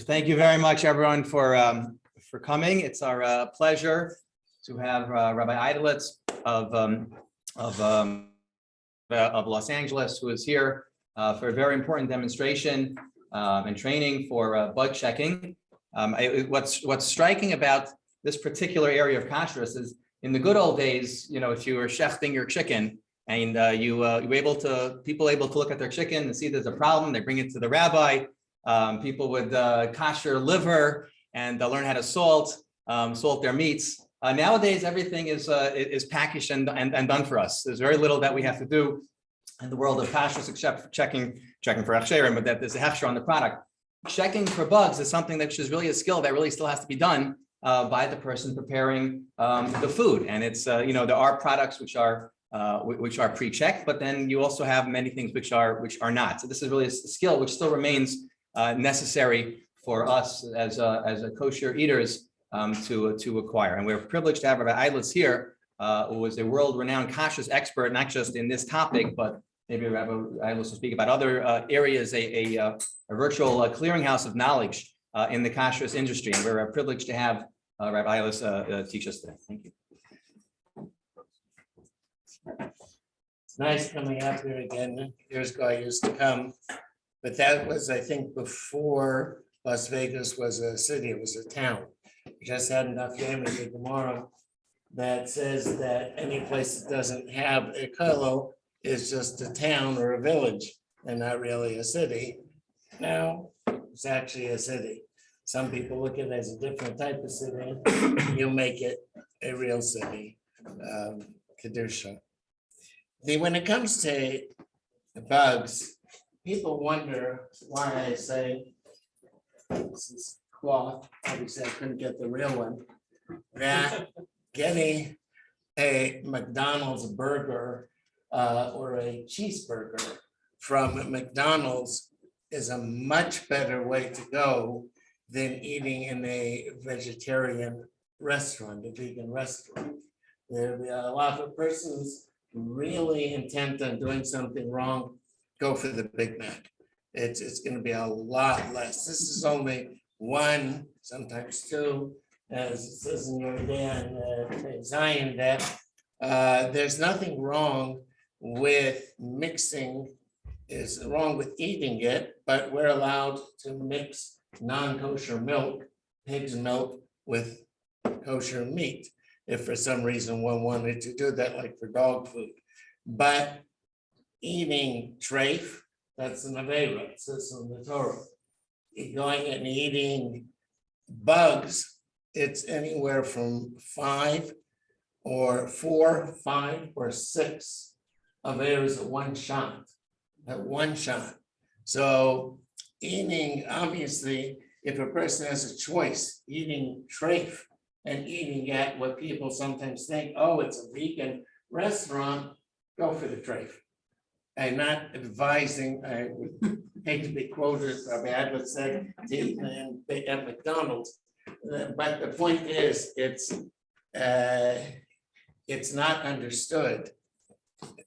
Thank you very much, everyone, for coming. It's our pleasure to have Rabbi Eidlitz of Los Angeles, who is here for a very important demonstration and training for bug checking. What's striking about this particular area of kashrus is, in the good old days, if you were shechting your chicken and you were people able to look at their chicken and see there's a problem, they bring it to the rabbi. People would kosher liver and learn how to salt their meats. Nowadays, everything is packaged and done for us. There's very little that we have to do in the world of kashrus except checking for hechsherim, but that there's a hechsher on the product. Checking for bugs is something that is really a skill that really still has to be done by the person preparing the food. And it's there are products which are pre-checked, but then you also have many things which are not. So this is really a skill which still remains necessary for us as a kosher eaters to acquire. And we're privileged to have Rabbi Eidlitz here, who is a world-renowned kashrus expert, not just in this topic, but maybe Rabbi Eidlitz will speak about other areas, a virtual clearinghouse of knowledge in the kashrus industry. And we're privileged to have Rabbi Eidlitz teach us today. Thank you. It's nice coming out here again. Years ago, I used to come, but that was, I think, before Las Vegas was a city. It was a town. We just had enough damage in Gemara that says that any place that doesn't have a kolo is just a town or a village and not really a city. Now, it's actually a city. Some people look at it as a different type of city. You make it a real city, Kedusha. When it comes to the bugs, people wonder why I say, this is cloth, obviously I couldn't get the real one, that getting a McDonald's burger or a cheeseburger from McDonald's is a much better way to go than eating in a vegetarian restaurant, a vegan restaurant. There are a lot of persons really intent on doing something wrong, go for the Big Mac. It's going to be a lot less. This is only one, sometimes two, as it says in your Dan Zion, that there's nothing wrong with mixing, is wrong with eating it, but we're allowed to mix non-kosher milk, pig's milk, with kosher meat, if for some reason one wanted to do that, like for dog food. But eating treif, that's an aveira, it says in the Torah. Going and eating bugs, it's anywhere from 5 or 4, 5 or 6 aveiras at one shot. So eating, obviously, if a person has a choice, eating treif and eating at what people sometimes think, oh, it's a vegan restaurant, go for the treif. I'm not advising, I would hate to be quoted, Rabbi Eidlitz said, to eat at McDonald's. But the point is, it's not understood.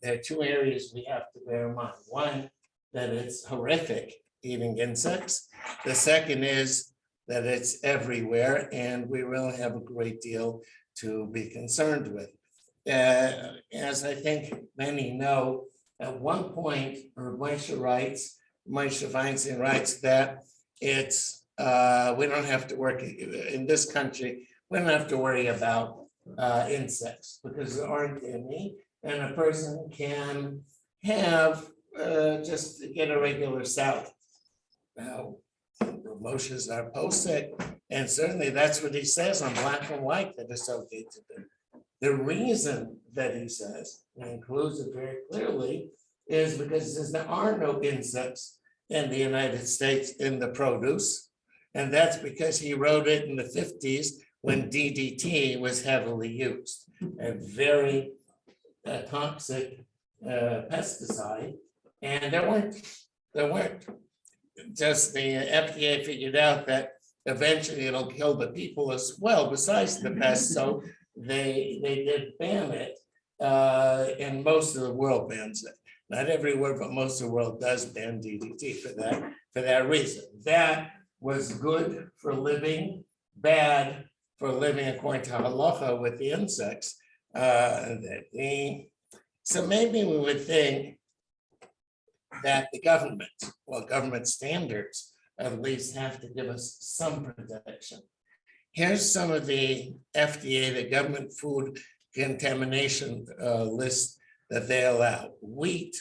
There are two areas we have to bear in mind. One, that it's horrific eating insects. The second is that it's everywhere, and we really have a great deal to be concerned with. As I think many know, at one point, Moshe Feinstein writes that it's we don't have to work in this country. We don't have to worry about insects because there aren't any, and a person can have just get a regular salad. Now, Moshe's our posek, and certainly that's what he says on black and white that it's okay to do. The reason that he says, and includes it very clearly, is because there are no insects in the United States in the produce. And that's because he wrote it in the 50s when DDT was heavily used, a very toxic pesticide. And there weren't. Just the FDA figured out that eventually it'll kill the people as well, besides the pest. So they did ban it, and most of the world bans it. Not everywhere, but most of the world does ban DDT for that reason. That was good for living, bad for living according to halacha with the insects. So maybe we would think that the government standards at least have to give us some protection. Here's some of the FDA, the government food contamination list that they allow. Wheat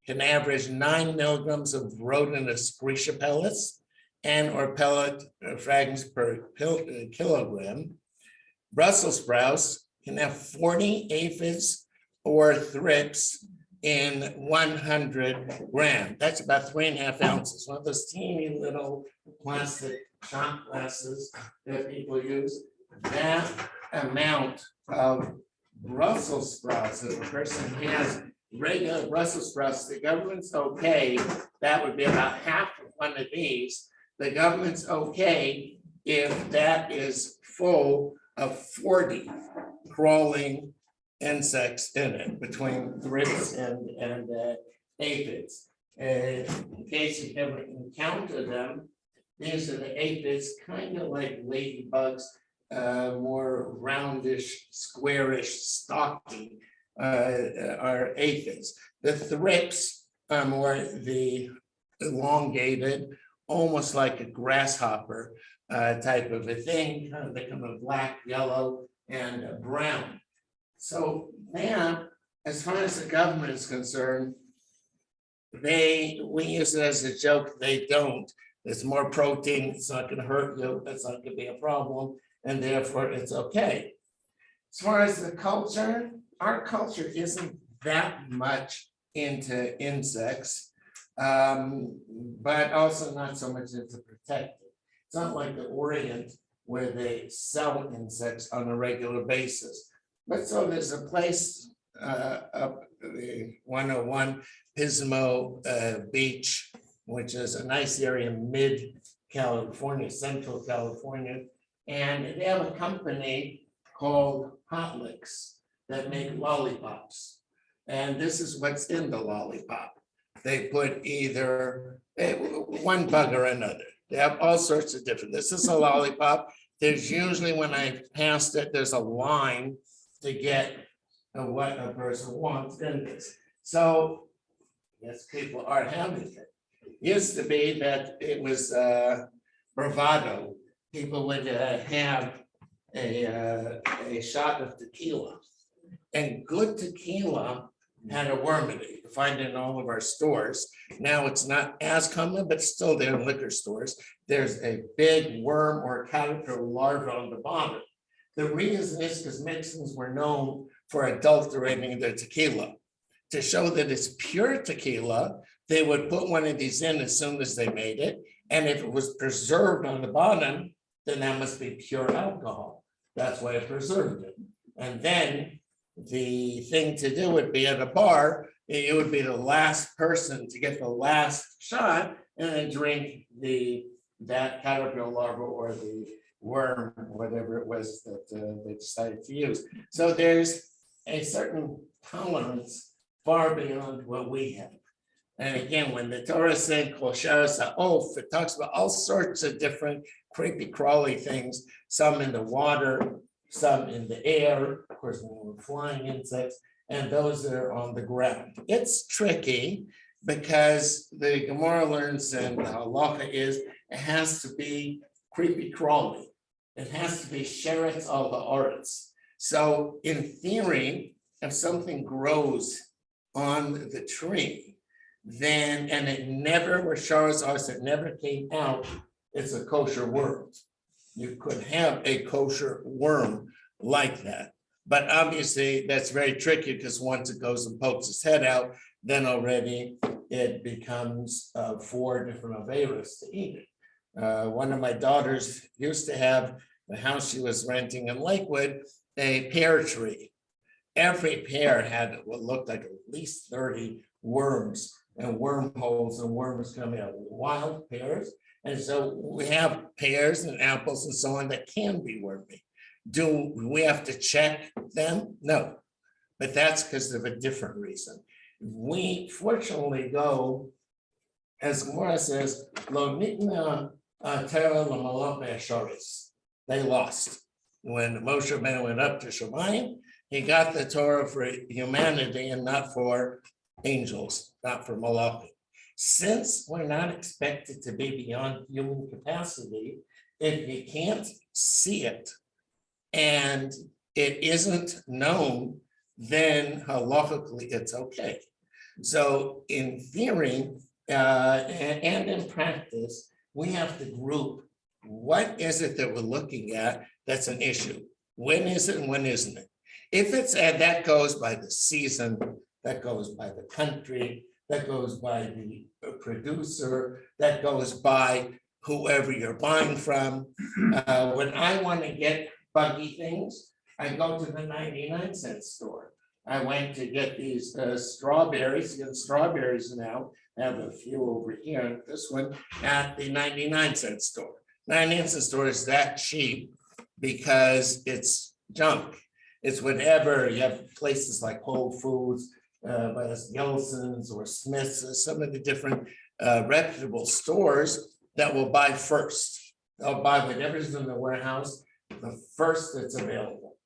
can average 9 milligrams of rodent excretia pellets and or pellet fragments per kilogram. Brussels sprouts can have 40 aphids or thrips in 100 grams. That's about 3.5 ounces. One of those teeny little plastic shot glasses that people use. That amount of Brussels sprouts, if a person has regular Brussels sprouts, the government's okay. That would be about half of one of these. The government's okay if that is full of 40 crawling insects in it, between thrips and aphids. In case you've ever encountered them, these are the aphids, kind of like ladybugs, more roundish, squarish, stocky are aphids. The thrips are more the elongated, almost like a grasshopper type of a thing. They come in black, yellow, and brown. So now, as far as the government is concerned, we use it as a joke. They don't. There's more protein. It's not going to hurt you. That's not going to be a problem, and therefore it's okay. As far as the culture, our culture isn't that much into insects, but also not so much into protecting. It's not like the Orient where they sell insects on a regular basis. But so there's a place up the 101 Pismo Beach, which is a nice area in mid-California, Central California. And they have a company called Hot Licks that make lollipops. And this is what's in the lollipop. They put either one bug or another. They have all sorts of different. This is a lollipop. There's usually, when I passed it, there's a line to get what a person wants in this. So, yes, people are having it. Used to be that it was bravado. People would have a shot of tequila. And good tequila had a worm in it. You can find it in all of our stores. Now it's not as common, but still there in liquor stores. There's a big worm or caterpillar larva on the bottom. The reason is because Mexicans were known for adulterating their tequila. To show that it's pure tequila, they would put one of these in as soon as they made it. And if it was preserved on the bottom, then that must be pure alcohol. That's why it preserved it. And then the thing to do would be at a bar, you would be the last person to get the last shot and then drink that caterpillar larva or the worm, whatever it was that they decided to use. So there's a certain tolerance far beyond what we have. And again, when the Torah said Kosherquest, it talks about all sorts of different creepy crawly things, some in the water, some in the air, of course, when we're flying insects, and those that are on the ground. It's tricky because the Gemara learns and the halacha is it has to be creepy crawly. It has to be sheretz al haaretz. So in theory, if something grows on the tree, then, and it never was sheretz al haaretz, it never came out, it's a kosher worm. You could have a kosher worm like that. But obviously that's very tricky because once it goes and pokes its head out, then already it becomes 4 different averas to eat it. One of my daughters used to have the house she was renting in Lakewood, a pear tree. Every pear had what looked like at least 30 worms and wormholes and worms coming out, wild pears. And so we have pears and apples and so on that can be wormy. Do we have to check them? No, but that's because of a different reason. We fortunately go, as Gemara says, Lo nitna Torah l'malach ve'asharis. They lost. When Moshe Rabbeinu went up to Shemayim, he got the Torah for humanity and not for angels, not for malachim. Since we're not expected to be beyond human capacity, if you can't see it and it isn't known, then halachically it's okay. So in theory and in practice, we have to group what is it that we're looking at that's an issue. When is it and when isn't it? If it's, and that goes by the season, that goes by the country, that goes by the producer, that goes by whoever you're buying from. When I want to get buggy things, I go to the 99-cent store. I went to get these strawberries, you get strawberries now. I have a few over here, this one at the 99-cent store. 99-cent store is that cheap because it's junk. It's whatever, you have places like Whole Foods, Yelson's or Smith's, some of the different reputable stores that will buy first. They'll buy whatever's in the warehouse, the first that's available.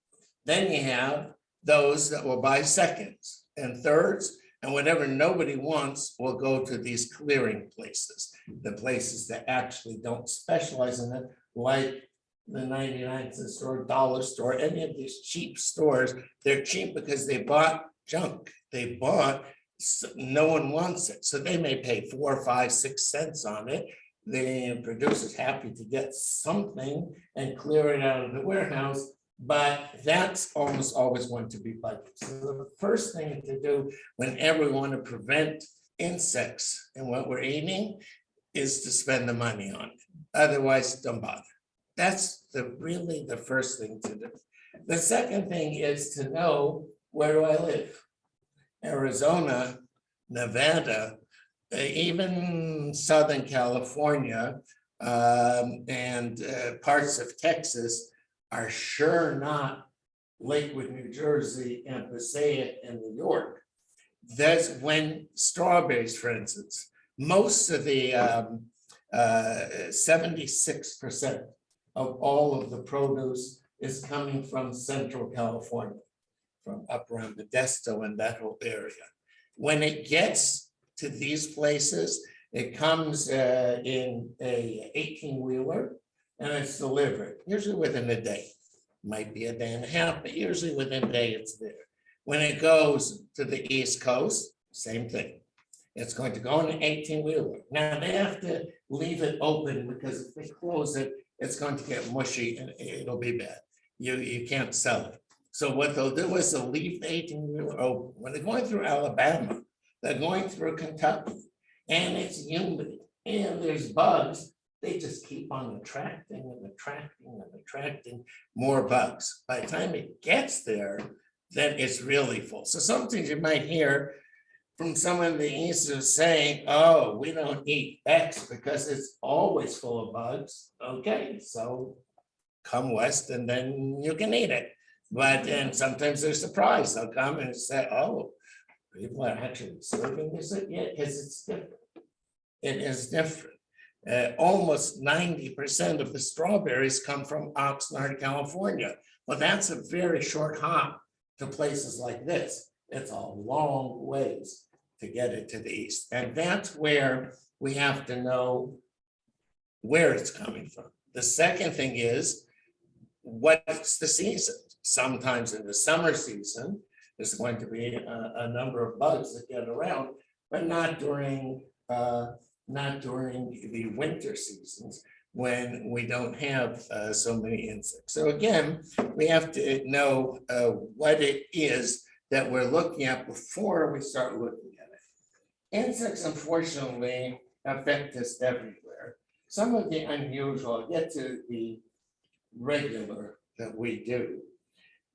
Then you have those that will buy seconds and thirds, and whatever nobody wants will go to these clearing places, the places that actually don't specialize in it, like the 99-cent store, dollar store, any of these cheap stores. They're cheap because they bought junk. They bought, no one wants it. So they may pay 4, 5, 6 cents on it. The producer's happy to get something and clear it out of the warehouse, but that's almost always going to be budget. So the first thing to do whenever we want to prevent insects in what we're eating is to spend the money on it. Otherwise, don't bother. That's really the first thing to do. The second thing is to know, where do I live? Arizona, Nevada, even Southern California, and parts of Texas are sure not Lakewood, New Jersey, and Passaic and New York. That's when strawberries, for instance, most of the 76% of all of the produce is coming from Central California, from up around Modesto and that whole area. When it gets to these places, it comes in a 18-wheeler and it's delivered, usually within a day. Might be a day and a half, but usually within a day it's there. When it goes to the East Coast, same thing. It's going to go in an 18-wheeler. Now they have to leave it open because if they close it, it's going to get mushy and it'll be bad. You can't sell it. So what they'll do is they'll leave the 18-wheeler open. When they're going through Alabama, they're going through Kentucky, and it's humid, and there's bugs. They just keep on attracting and attracting and attracting more bugs. By the time it gets there, then it's really full. So sometimes you might hear from someone in the East who's saying, oh, we don't eat X because it's always full of bugs. Okay, so come west and then you can eat it. But then sometimes they're surprised. They'll come and say, oh, people are actually serving this. Yeah, because it's different. It is different. Almost 90% of the strawberries come from Oxnard, California. Well, that's a very short hop to places like this. It's a long ways to get it to the east. And that's where we have to know where it's coming from. The second thing is, what's the season? Sometimes in the summer season, there's going to be a number of bugs that get around, but not during the winter seasons when we don't have so many insects. So again, we have to know what it is that we're looking at before we start looking at it. Insects, unfortunately, affect us everywhere. Some of the unusual, I'll get to the regular that we do.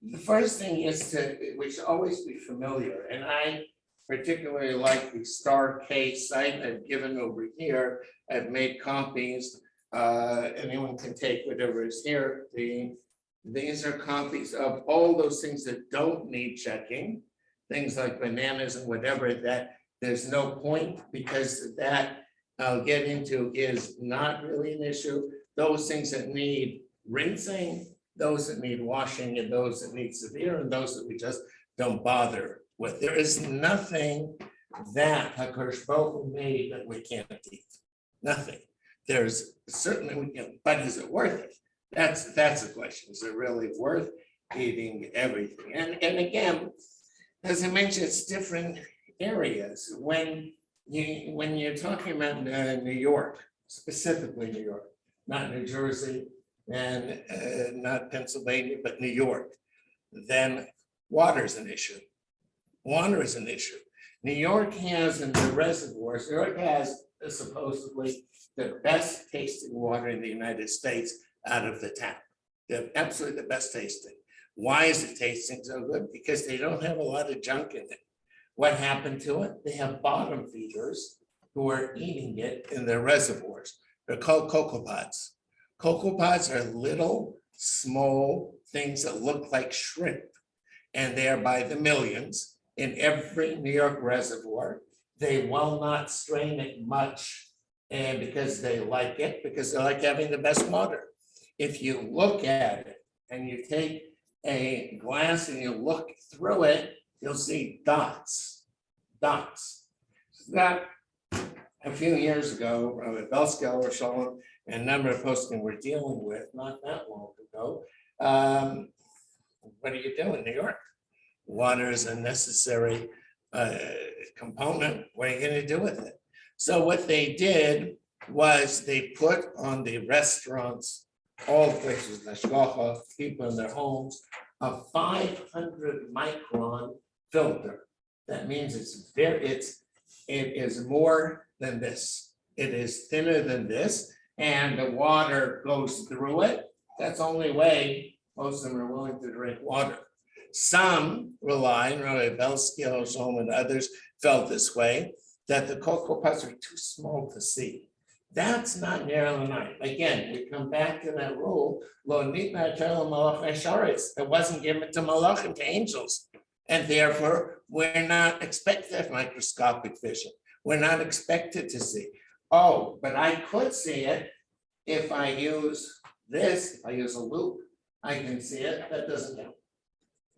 The first thing is we should always be familiar, and I particularly like the Star K site I've given over here. I've made copies. Anyone can take whatever is here. These are copies of all those things that don't need checking, things like bananas and whatever, that there's no point because that I'll get into is not really an issue. Those things that need rinsing, those that need washing, and those that need severe, and those that we just don't bother with. There is nothing that HaKadosh Baruch Hu made that we can't eat. Nothing. There's certainly, we can, but is it worth it? That's the question. Is it really worth eating everything? And again, as I mentioned, it's different areas. When you're talking about New York, specifically New York, not New Jersey and not Pennsylvania, but New York, then water is an issue. Water is an issue. New York has in the reservoirs, New York has supposedly the best tasting water in the United States out of the tap. They're absolutely the best tasting. Why is it tasting so good? Because they don't have a lot of junk in it. What happened to it? They have bottom feeders who are eating it in their reservoirs. They're called cocoa pods. Cocoa pods are little, small things that look like shrimp, and they are by the millions in every New York reservoir. They will not strain it much, and because they like it, because they like having the best water. If you look at it and you take a glass and you look through it, you'll see dots. That a few years ago, Rabbi Belskel Shalom and a number of posting we're dealing with, not that long ago. What do you do in New York? Water is a necessary component. What are you going to do with it? So what they did was they put on the restaurants, all the places, Nashgacha, people in their homes, a 500 micron filter. That means it is more than this. It is thinner than this, and the water goes through it. That's the only way most of them are willing to drink water. Some rely, and Rabbi Belsky, Shalom, and others felt this way, that the cocoa pods are too small to see. That's not narrow enough. Again, we come back to that rule. It wasn't given to malachim, to angels. And therefore, we're not expected to have microscopic vision. We're not expected to see. Oh, but I could see it if I use this, if I use a loop, I can see it. That doesn't count.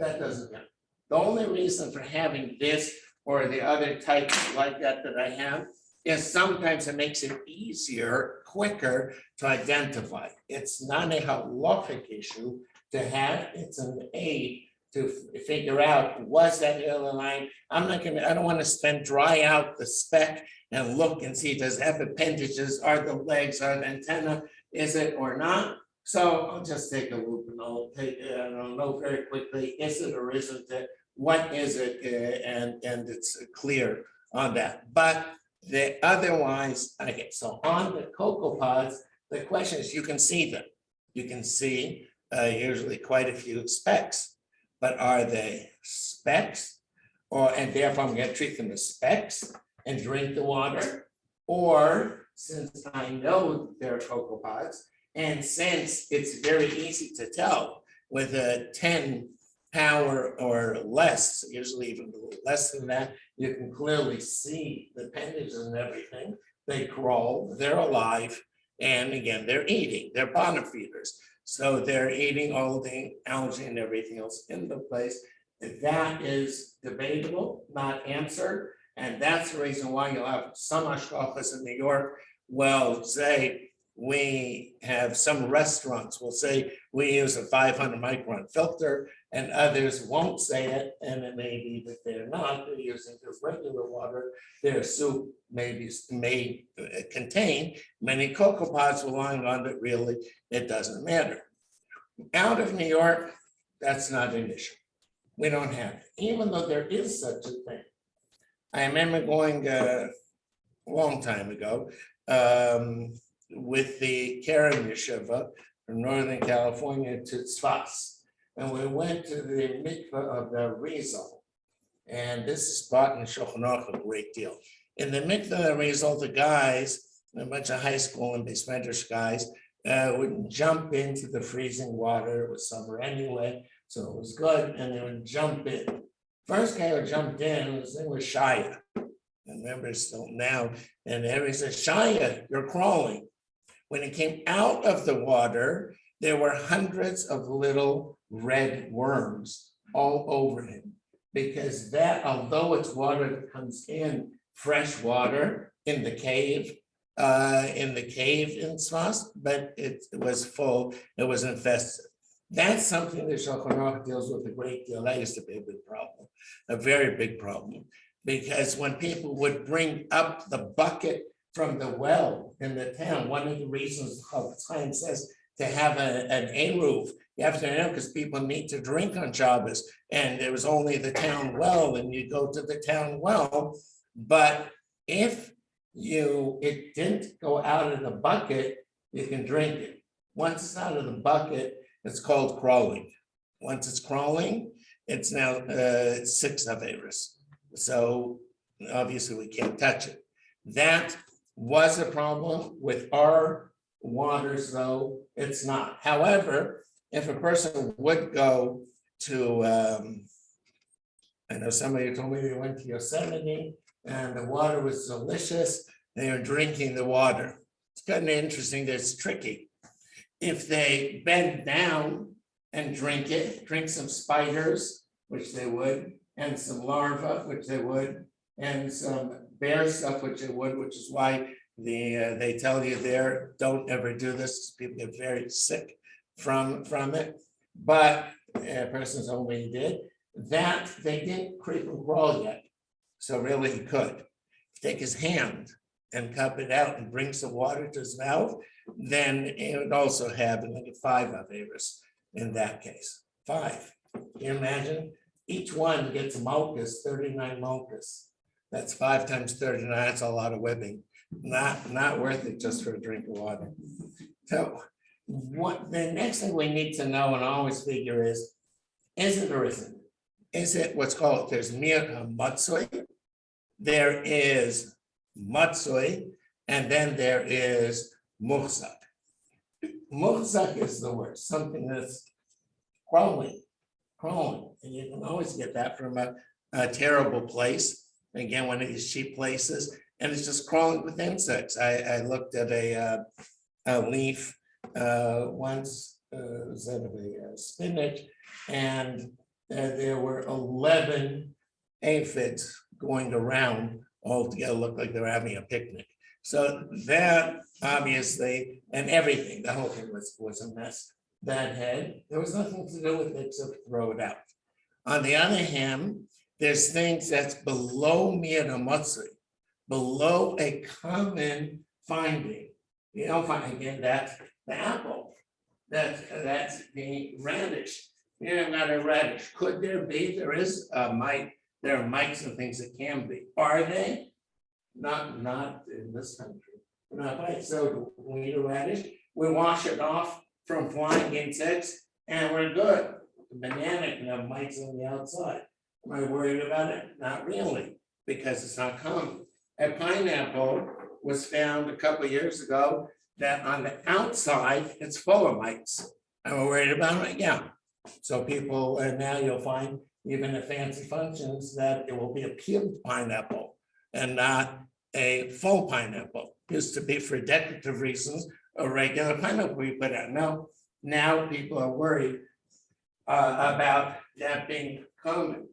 That doesn't count. The only reason for having this or the other type like that I have is sometimes it makes it easier, quicker to identify. It's not a halachic issue to have, it's an aid to figure out, was that airline? I don't want to dry out the speck and look and see, does it have appendages, are the legs, are the antenna, is it or not? So I'll just take a loop and I'll know very quickly, is it or isn't it? What is it? And it's clear on that. But otherwise, okay, so on the cocoa pods, the question is, you can see them. You can see usually quite a few specks, but are they specks? And therefore I'm going to treat them as specks and drink the water? Or since I know they're cocoa pods, and since it's very easy to tell with a 10 power or less, usually even a little less than that, you can clearly see the appendages and everything. They crawl, they're alive, and again, they're eating, they're bottom feeders. So they're eating all the algae and everything else in the place. That is debatable, not answered. And that's the reason why you'll have some hashgachas in New York will say, we have some restaurants will say we use a 500 micron filter, and others won't say it, and it may be that they're not, they're using just regular water. Their soup may contain many cocoa pods relying on it, really, it doesn't matter. Out of New York, that's not an issue. We don't have it, even though there is such a thing. I remember going a long time ago, with the Karen Yeshiva from Northern California to Tzfas. And we went to the mikveh of the Rizal. And this is brought in Shulchan Aruch a great deal. In the mikveh of the Rizal, the guys, a bunch of high school and base medrash guys, would jump into the freezing water. It was summer anyway, so it was good. And they would jump in. First guy who jumped in, his name was Shia. I remember still now, and everybody said, Shia, you're crawling. When he came out of the water, there were hundreds of little red worms all over him. Because that, although it's water that comes in, fresh water in the cave in Smas, but it was full, it was infested. That's something that Shulchan Aruch deals with a great deal. That used to be a big problem, a very big problem. Because when people would bring up the bucket from the well in the town, one of the reasons the Chofetz Chaim says to have an eruv, you have to know because people need to drink on Shabbos, and there was only the town well, and you go to the town well. But if it didn't go out of the bucket, you can drink it. Once it's out of the bucket, it's called crawling. Once it's crawling, it's now 6 Averos. So obviously we can't touch it. That was a problem with our waters, though it's not. However, if a person would go to, I know somebody told me they went to Yosemite and the water was delicious. They were drinking the water. It's kind of interesting. It's tricky. If they bend down and drink it, drink some spiders, which they would, and some larvae, which they would, and some bear stuff, which they would, which is why they tell you there, don't ever do this. People get very sick from it. But a person told me he did. That they didn't creep and crawl yet. So really he could. Take his hand and cup it out and bring some water to his mouth, then it would also have like 5 Averos in that case. 5. Can you imagine? Each one gets a malchus, 39 malchus. That's 5 times 39. That's a lot of whipping. Not worth it just for a drink of water. So what the next thing we need to know and always figure is it or isn't it? Is it what's called, there's mir matzoi, there is matzoi, and then there is muhzak. Muhzak is the word, something that's crawling. And you can always get that from a terrible place. Again, one of these cheap places, and it's just crawling with insects. I looked at a leaf once, it was out of a spinach, and there were 11 aphids going around all together, looked like they were having a picnic. So that obviously, and everything, the whole thing was a mess. That had, there was nothing to do with it except throw it out. On the other hand, there's things that's below mir matzoi, below a common finding. You don't find again that's the apple, that's the radish. You know, not a radish. Could there be? There is a mite. There are mites and things that can be. Are they? Not in this country. Not right. So we eat a radish, we wash it off from flying insects, and we're good. The banana can have mites on the outside. Am I worried about it? Not really, because it's not common. A pineapple was found a couple of years ago that on the outside, it's full of mites. Am I worried about it? Yeah. So people, and now you'll find even at fancy functions that it will be a peeled pineapple and not a full pineapple. Used to be for decorative reasons, a regular pineapple we put out. No, now people are worried about that being common.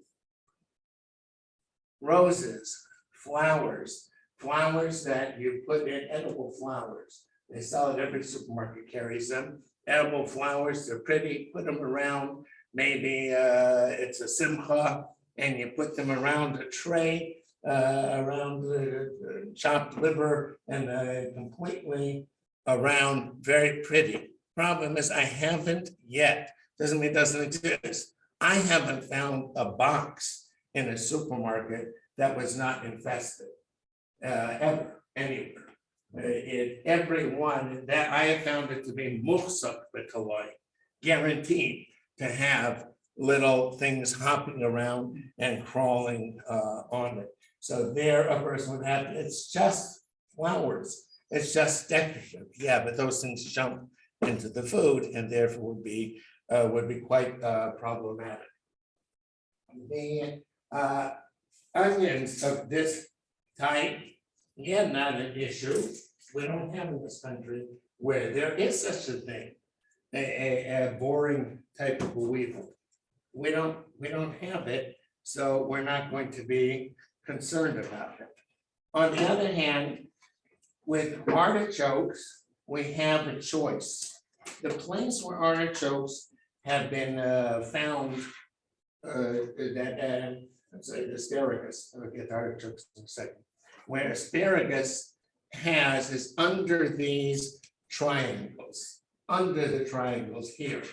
Roses, flowers that you put in, edible flowers. They sell it, every supermarket carries them. Edible flowers, they're pretty, put them around, maybe it's a simcha, and you put them around a tray, around the chopped liver, and completely around, very pretty. Problem is, I haven't yet, doesn't mean it doesn't exist. I haven't found a box in a supermarket that was not infested, ever, anywhere. Every one that I have found it to be muhsak b'kaloi, guaranteed to have little things hopping around and crawling on it. So there a person would have, it's just flowers, it's just decorative. Yeah, but those things jump into the food and therefore would be quite problematic. Onions of this type, again, not an issue. We don't have in this country where there is such a thing, a boring type of a weevil. We don't have it, so we're not going to be concerned about it. On the other hand, with artichokes, we have a choice. The place where artichokes have been found, let's say asparagus, I'll get to artichokes in a second. Where asparagus is under these triangles, under the triangles here.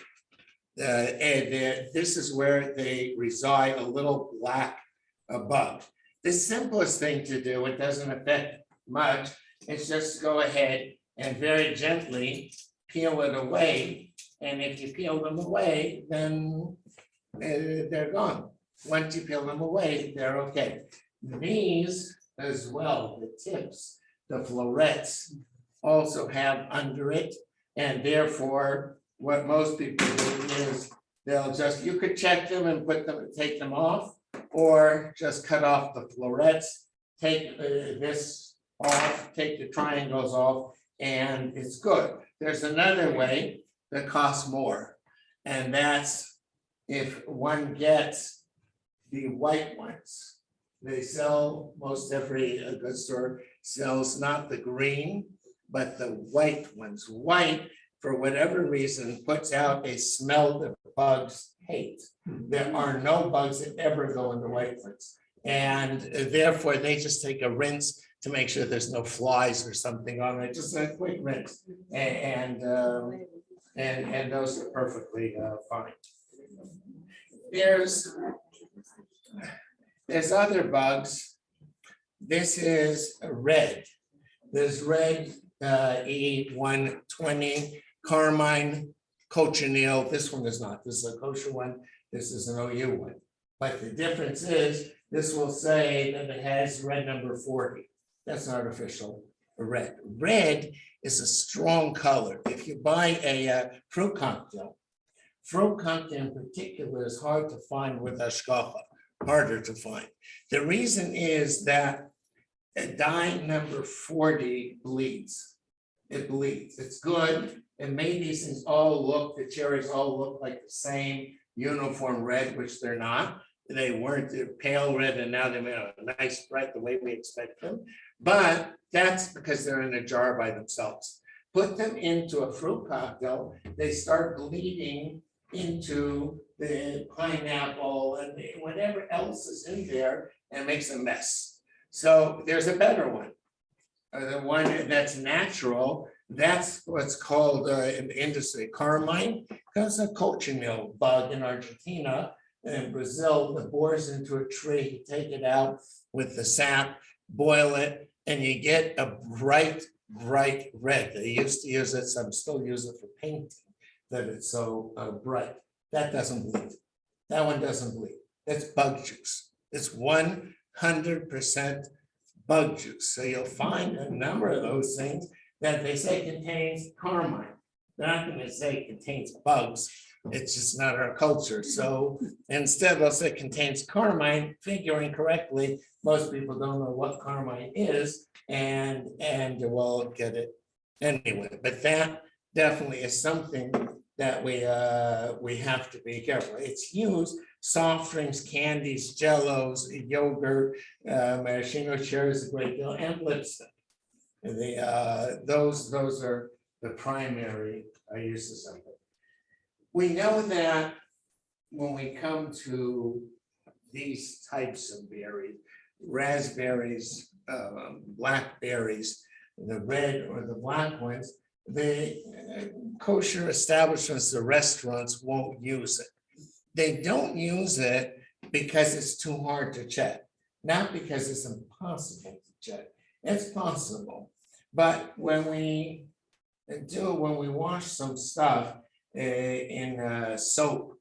This is where they reside, a little black bug. The simplest thing to do, it doesn't affect much, is just go ahead and very gently peel it away. And if you peel them away, then they're gone. Once you peel them away, they're okay. These as well, the tips, the florets also have under it. And therefore, what most people do is they'll just, you could check them and take them off, or just cut off the florets, take this off, take the triangles off, and it's good. There's another way that costs more, and that's if one gets the white ones. They sell, most every good store sells not the green, but the white ones. White, for whatever reason, puts out a smell that bugs hate. There are no bugs that ever go in the white ones. And therefore, they just take a rinse to make sure there's no flies or something on it, just a quick rinse. And those are perfectly fine. There's other bugs. This is red. There's red E120, carmine, cochineal. This one is not. This is a kosher one. This is an OU one. But the difference is this will say that it has red number 40. That's an artificial red. Red is a strong color. If you buy a fruit cocktail in particular is hard to find with hashgacha, harder to find. The reason is that dye number 40 bleeds. It bleeds. It's good. And made these things all look, the cherries all look like the same uniform red, which they're not. They weren't, they're pale red, and now they're made a nice bright the way we expect them. But that's because they're in a jar by themselves. Put them into a fruit cocktail, they start bleeding into the pineapple and whatever else is in there, and makes a mess. So there's a better one. The one that's natural, that's what's called in the industry carmine, because a cochineal bug in Argentina and in Brazil that bores into a tree. You take it out with the sap, boil it, and you get a bright red. They used to use it, some still use it for painting, that it's so bright. That doesn't bleed. That one doesn't bleed. That's bug juice. It's 100% bug juice. So you'll find a number of those things that they say contains carmine. They're not going to say it contains bugs. It's just not our culture. So instead they'll say it contains carmine, figuring correctly. Most people don't know what carmine is, and will get it anyway. But that definitely is something that we have to be careful. It's used soft drinks, candies, jellos, yogurt, maraschino cherries a great deal, and lipstick. Those are the primary uses of it. We know that when we come to these types of berries, raspberries, blackberries, the red or the black ones, the kosher establishments, the restaurants won't use it. They don't use it because it's too hard to check, not because it's impossible to check. It's possible, but when we wash some stuff in soap,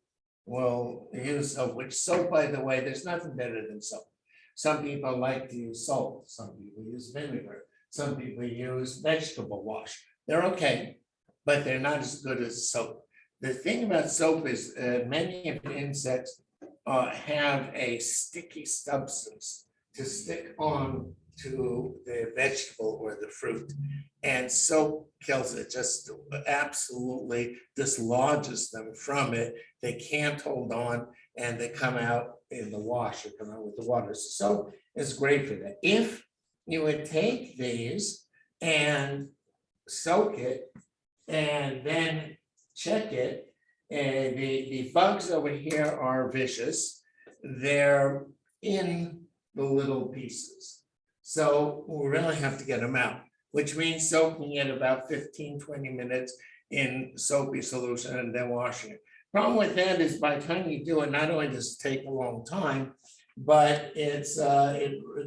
we'll use soap, which soap, by the way, there's nothing better than soap. Some people like to use salt, some people use vinegar, some people use vegetable wash. They're okay, but they're not as good as soap. The thing about soap is many of the insects have a sticky substance to stick on to the vegetable or the fruit. And soap kills it, just absolutely dislodges them from it. They can't hold on and they come out in the wash or come out with the water. So soap is great for that. If you would take these and soak it and then check it, and the bugs over here are vicious. They're in the little pieces. So we really have to get them out, which means soaking it about 15-20 minutes in soapy solution and then washing it. Problem with that is by the time you do it, not only does it take a long time, but it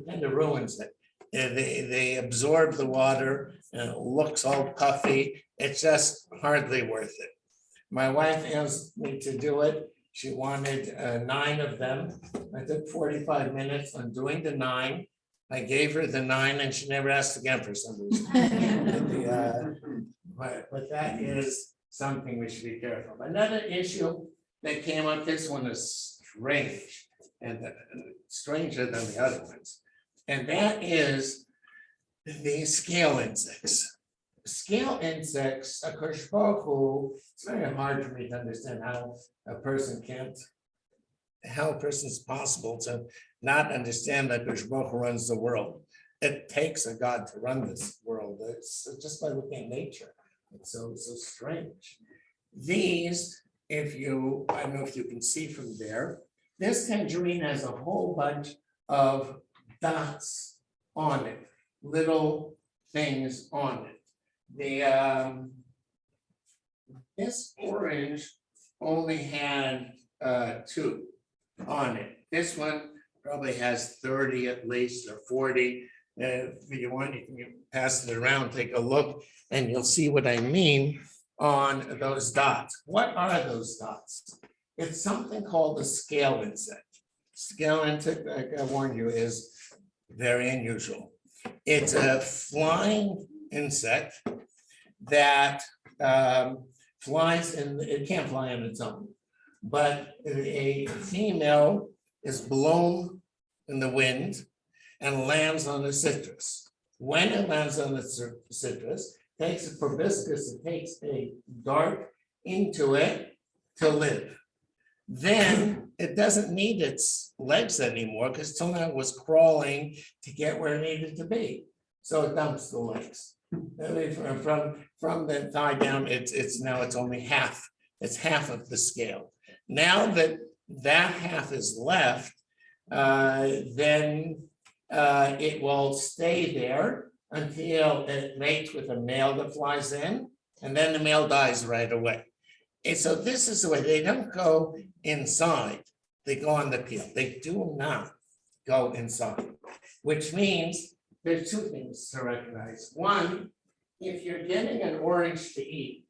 kind of ruins it. They absorb the water and it looks all puffy. It's just hardly worth it. My wife asked me to do it. She wanted 9 of them. I took 45 minutes on doing the 9. I gave her the 9 and she never asked again for some reason. But that is something we should be careful of. Another issue that came up, this one is strange and stranger than the other ones. And that is the scale insects. Scale insects, a Kosherquest, it's very hard for me to understand how a person is possible to not understand that Kosherquest runs the world. It takes a God to run this world. It's just by looking at nature. It's so strange. These, I don't know if you can see from there, this tangerine has a whole bunch of dots on it, little things on it. This orange only had 2 on it. This one probably has 30 at least, or 40. If you want, you can pass it around, take a look, and you'll see what I mean on those dots. What are those dots? It's something called a scale insect. Scale insect, like I warned you, is very unusual. It's a flying insect that flies, and it can't fly on its own, but a female is blown in the wind and lands on the citrus. When it lands on the citrus, takes a proboscis, it takes a dart into it to live. Then it doesn't need its legs anymore because till now it was crawling to get where it needed to be. So it dumps the legs. From the thigh down, it's only half. It's half of the scale. Now that half is left, then it will stay there until it mates with a male that flies in, and then the male dies right away. And so this is the way. They don't go inside, they go on the peel. They do not go inside, which means there's 2 things to recognize. One, if you're getting an orange to eat,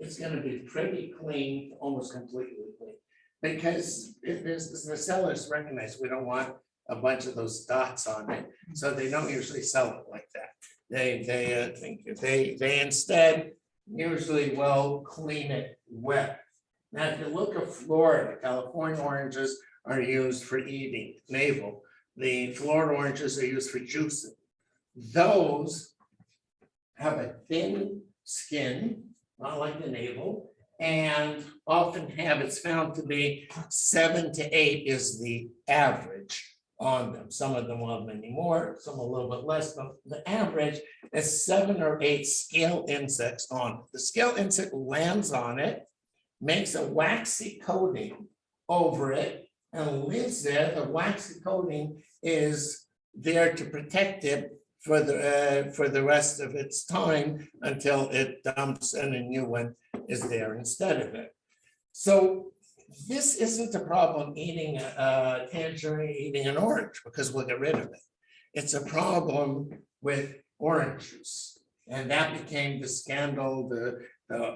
it's going to be pretty clean, almost completely clean, because the sellers recognize we don't want a bunch of those dots on it, so they don't usually sell it like that. They instead usually will clean it wet. Now, if you look at Florida, California oranges are used for eating, navel. The Florida oranges are used for juicing. Those have a thin skin, not like the navel, and often it's found to be 7 to 8 is the average on them. Some of them will have many more, some a little bit less, but the average is 7 or 8 scale insects on it. The scale insect lands on it, makes a waxy coating over it, and lives there. The waxy coating is there to protect it for the rest of its time until it dumps and a new one is there instead of it. So this isn't a problem eating a tangerine, eating an orange, because we'll get rid of it. It's a problem with orange juice. And that became the scandal, the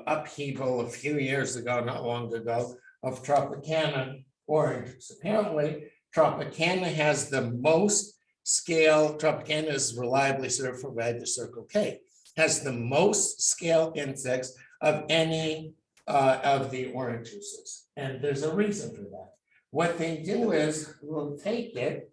upheaval a few years ago, not long ago, of Tropicana oranges. Apparently, Tropicana has the most scale. Tropicana is reliably certified to Circle K, has the most scale insects of any of the orange juices. And there's a reason for that. What they do is we'll take it,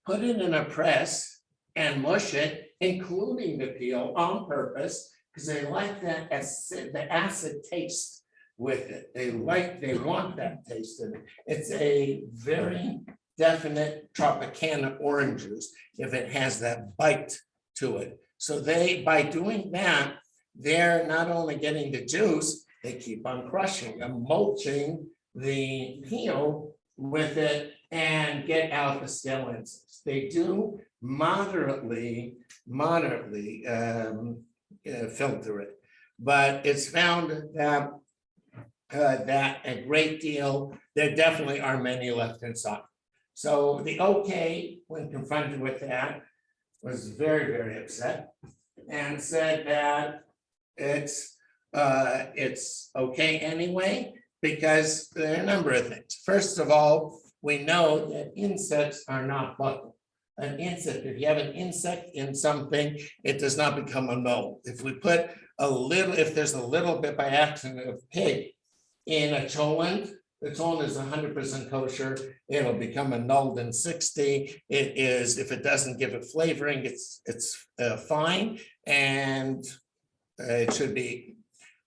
put it in a press and mush it, including the peel on purpose, because they like that the acid taste with it. They want that taste in it. It's a very definite Tropicana orange juice if it has that bite to it. So by doing that, they're not only getting the juice, they keep on crushing and mulching the peel with it and get out the stale insects. They do moderately filter it, but it's found that that a great deal, there definitely are many left inside. So the OK, when confronted with that, was very, very upset and said that it's okay anyway, because there are a number of things. First of all, we know that insects are not buccal. An insect, if you have an insect in something, it does not become a mold. If we put if there's a little bit by accident of pig in a cholent, the cholent is 100% kosher. It'll become a nulled in 60. It is, if it doesn't give it flavoring, it's fine, and it should be.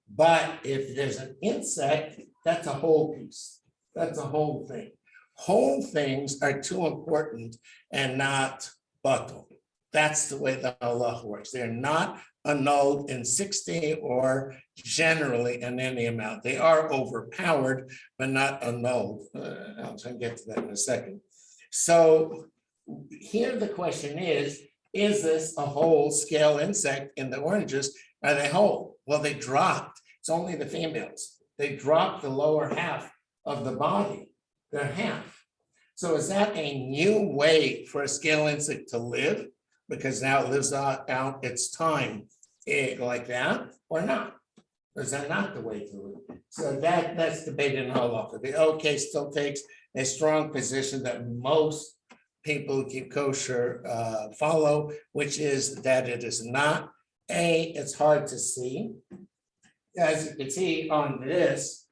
But if there's an insect, that's a whole piece. That's a whole thing. Whole things are too important and not buttal. That's the way the halacha works. They're not annulled in 60 or generally in any amount. They are overpowered, but not annulled. I'll try and get to that in a second. So here the question is this a whole scale insect in the oranges? Are they whole? Well, they dropped. It's only the females. They dropped the lower half of the body. They're half. So is that a new way for a scale insect to live? Because now it lives out its time like that, or not? Or is that not the way to live? So that's debated in halacha. The OK still takes a strong position that most people who keep kosher follow, which is that it is not. It's hard to see. As you can see on this,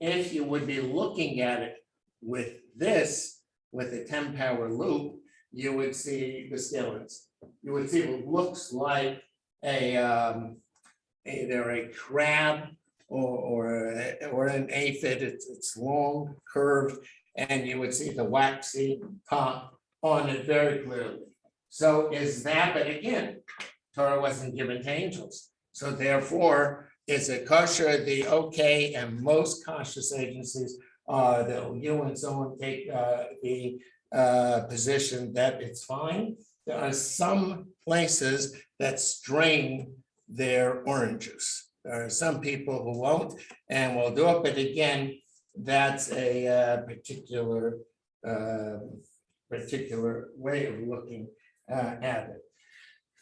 if you would be looking at it with this, with a 10 power loop, you would see the scalens. You would see what looks like either a crab or an aphid. It's long, curved, and you would see the waxy top on it very clearly. So is that, but again, Torah wasn't given to angels. So therefore, is it kosher? The OK and most cautious agencies, the OU and so on, take the position that it's fine. There are some places that strain their orange juice. There are some people who won't and will do it, but again, that's a particular way of looking at it.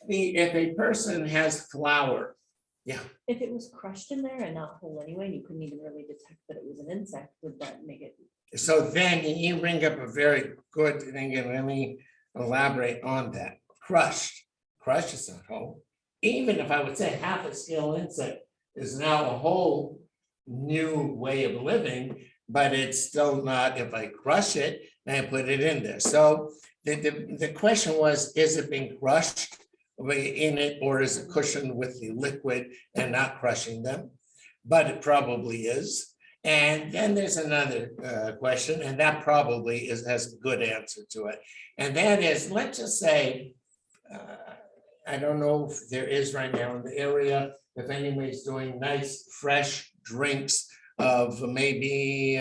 If a person has flour, yeah. If it was crushed in there and not whole anyway, and you couldn't even really detect that it was an insect, would that make it? So then you bring up a very good thing, and let me elaborate on that. Crushed is not whole. Even if I would say half a scale insect is now a whole new way of living, but it's still not, if I crush it and I put it in there. So the question was, is it being crushed in it, or is it cushioned with the liquid and not crushing them? But it probably is. And then there's another question, and that probably has a good answer to it. And that is, let's just say, I don't know if there is right now in the area, if anybody's doing nice fresh drinks of maybe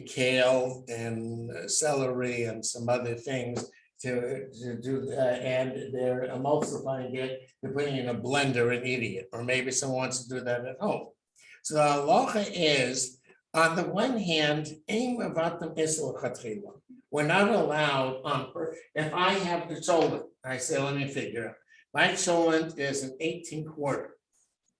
kale and celery and some other things to do, and they're emulsifying it, they're putting it in a blender and eating it, or maybe someone wants to do that at home. So the halacha is, on the one hand, we're not allowed if I have the cholent, I say, let me figure out, my cholent is an 18-quart,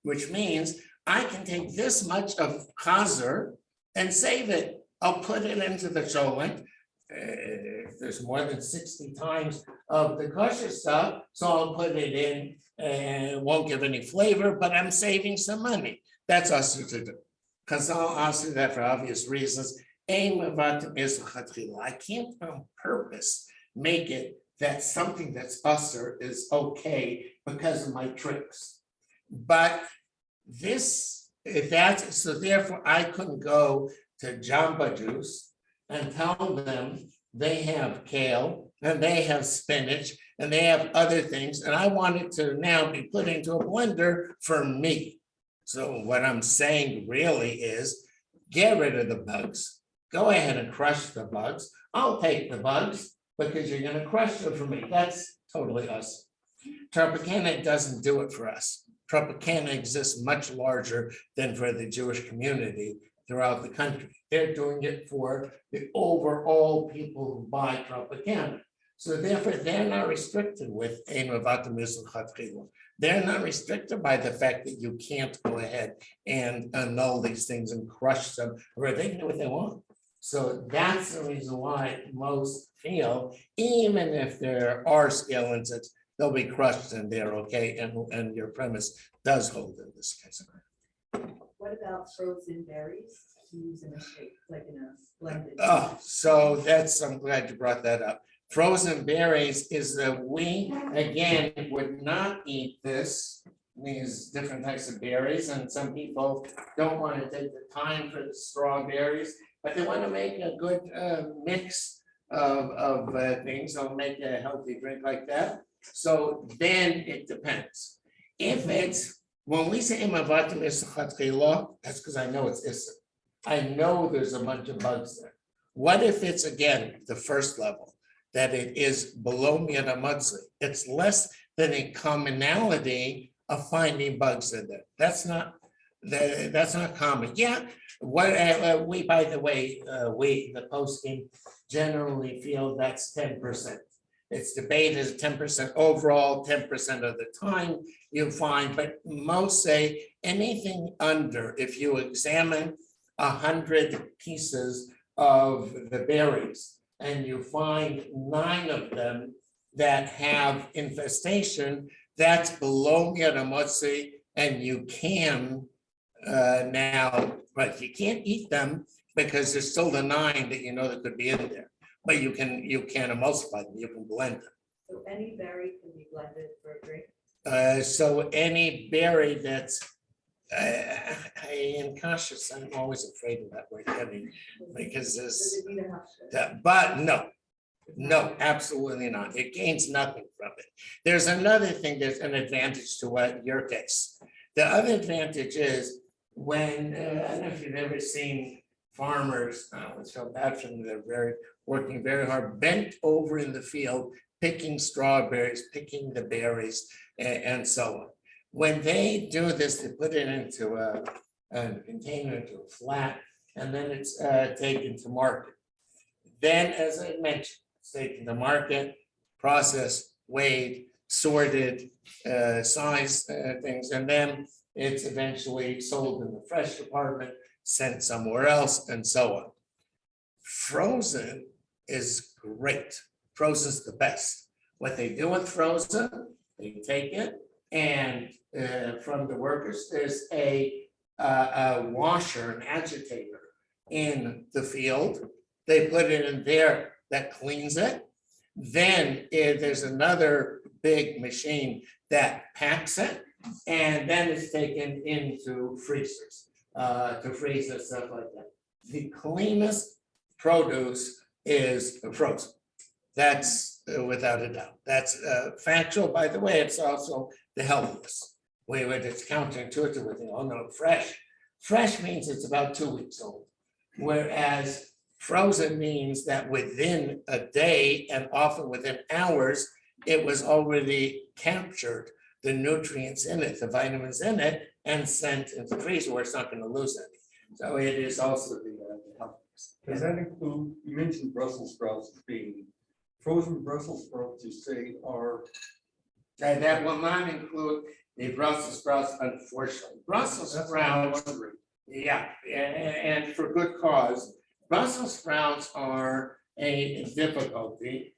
which means I can take this much of chazer and save it. I'll put it into the cholent. If there's more than 60 times of the kosher stuff, so I'll put it in, and it won't give any flavor, but I'm saving some money. That's us to do. Chazal asked that for obvious reasons. I can't on purpose make it that something that's usser is okay because of my tricks. But so therefore I couldn't go to Jamba Juice and tell them they have kale and they have spinach and they have other things, and I want it to now be put into a blender for me. So what I'm saying really is get rid of the bugs. Go ahead and crush the bugs. I'll take the bugs because you're gonna crush them for me. That's totally us. Tropicana doesn't do it for us. Tropicana exists much larger than for the Jewish community throughout the country. They're doing it for the overall people who buy Tropicana. So therefore, they're not restricted with Ein Mavatim Yisrael Chatchila. They're not restricted by the fact that you can't go ahead and annul these things and crush them, or they can do what they want. So that's the reason why most feel, even if there are scale insects, they'll be crushed and they're okay, and your premise does hold in this case. What about frozen berries? To use in a shake, like in a blended? Oh, so I'm glad you brought that up. Frozen berries is that we, again, would not eat these different types of berries, and some people don't want to take the time for the strawberries, but they want to make a good mix of things. They'll make a healthy drink like that. So then it depends. If it's, when we say imavatim isachatchila, that's because I know it's issa. I know there's a bunch of bugs there. What if it's, again, the first level, that it is below miyaramadzli? It's less than a commonality of finding bugs in there. That's not common. Yeah, what we, by the way, the posting generally feel that's 10%. It's debated 10% overall, 10% of the time you find, but most say anything under, if you examine 100 pieces of the berries and you find 9 of them that have infestation, that's below miyaramadzli, and you can now, but you can't eat them because there's still the 9 that you know that could be in there. But you can emulsify them, you can blend them. So any berry can be blended for a drink? So any berry that's, I am cautious, I'm always afraid of that word, because Does this, it need to have sugar? but no, absolutely not. It gains nothing from it. There's another thing, there's an advantage to what your case. The other advantage is when, I don't know if you've ever seen farmers, I always feel bad for them, they're working very hard, bent over in the field, picking strawberries, picking the berries, and so on. When they do this, they put it into a container, into a flat, and then it's taken to market. Then, as I mentioned, it's taken to market, processed, weighed, sorted, size things, and then it's eventually sold in the fresh department, sent somewhere else, and so on. Frozen is great. Frozen's the best. What they do with frozen, they take it, and from the workers, there's a washer, an agitator in the field. They put it in there that cleans it. Then there's another big machine that packs it, and then it's taken into freezers to freeze and stuff like that. The cleanest produce is frozen. That's without a doubt. That's factual. By the way, it's also the healthiest. It's counterintuitive with oh no, fresh. Fresh means it's about 2 weeks old, whereas frozen means that within a day and often within hours, it was already captured the nutrients in it, the vitamins in it, and sent into the freezer where it's not going to lose any. So it is also the healthiest. Does that include, you mentioned Brussels sprouts as being frozen Brussels sprouts, you say are? That will not include the Brussels sprouts, unfortunately. Brussels sprouts, yeah, and for good cause. Brussels sprouts are a difficulty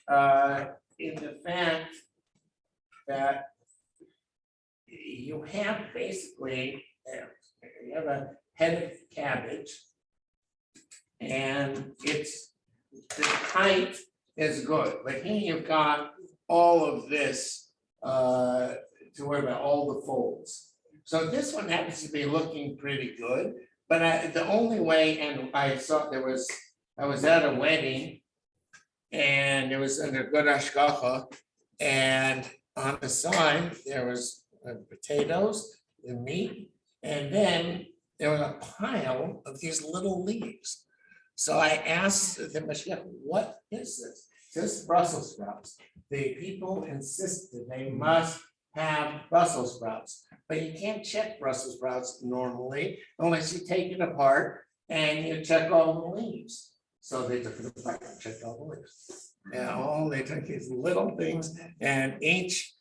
in the fact that you have basically, you have a head of cabbage, and the height is good, but here you've got all of this to worry about, all the folds. So this one happens to be looking pretty good, but the only way, and I saw I was at a wedding and it was under good hashgacha, and on the side, there was potatoes, the meat, and then there was a pile of these little leaves. So I asked the Mashiach, what is this? This Brussels sprouts. The people insisted they must have Brussels sprouts, but you can't check Brussels sprouts normally unless you take it apart and you check all the leaves. So they took it apart and checked all the leaves. And they took these little things, and each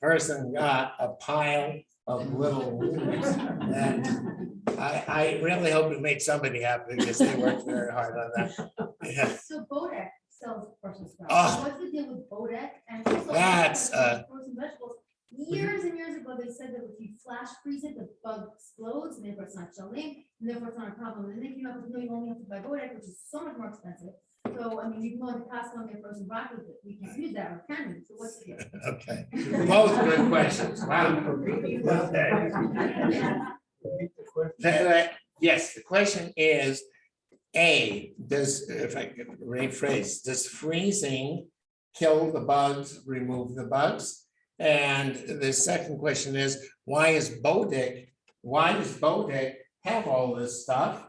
person got a pile of little leaves. And I really hope it made somebody happy because they worked very hard on that. Yeah. So Bodek sells Brussels sprouts. Oh. What's the deal with Bodek? And also That's, frozen vegetables. Years and years ago, they said that if you flash freeze it, the bug explodes, and therefore it's not shelling, and therefore it's not a problem. And then you have to know you only have to buy Bodek, which is so much more expensive. So, I mean, you can go to Costco and get frozen broccoli, but we can't use that, or can we? So what's the deal? Okay, both good questions. Wow. Yes, the question is, if I could rephrase, does freezing kill the bugs, remove the bugs? And the second question is, why does Bodek have all this stuff?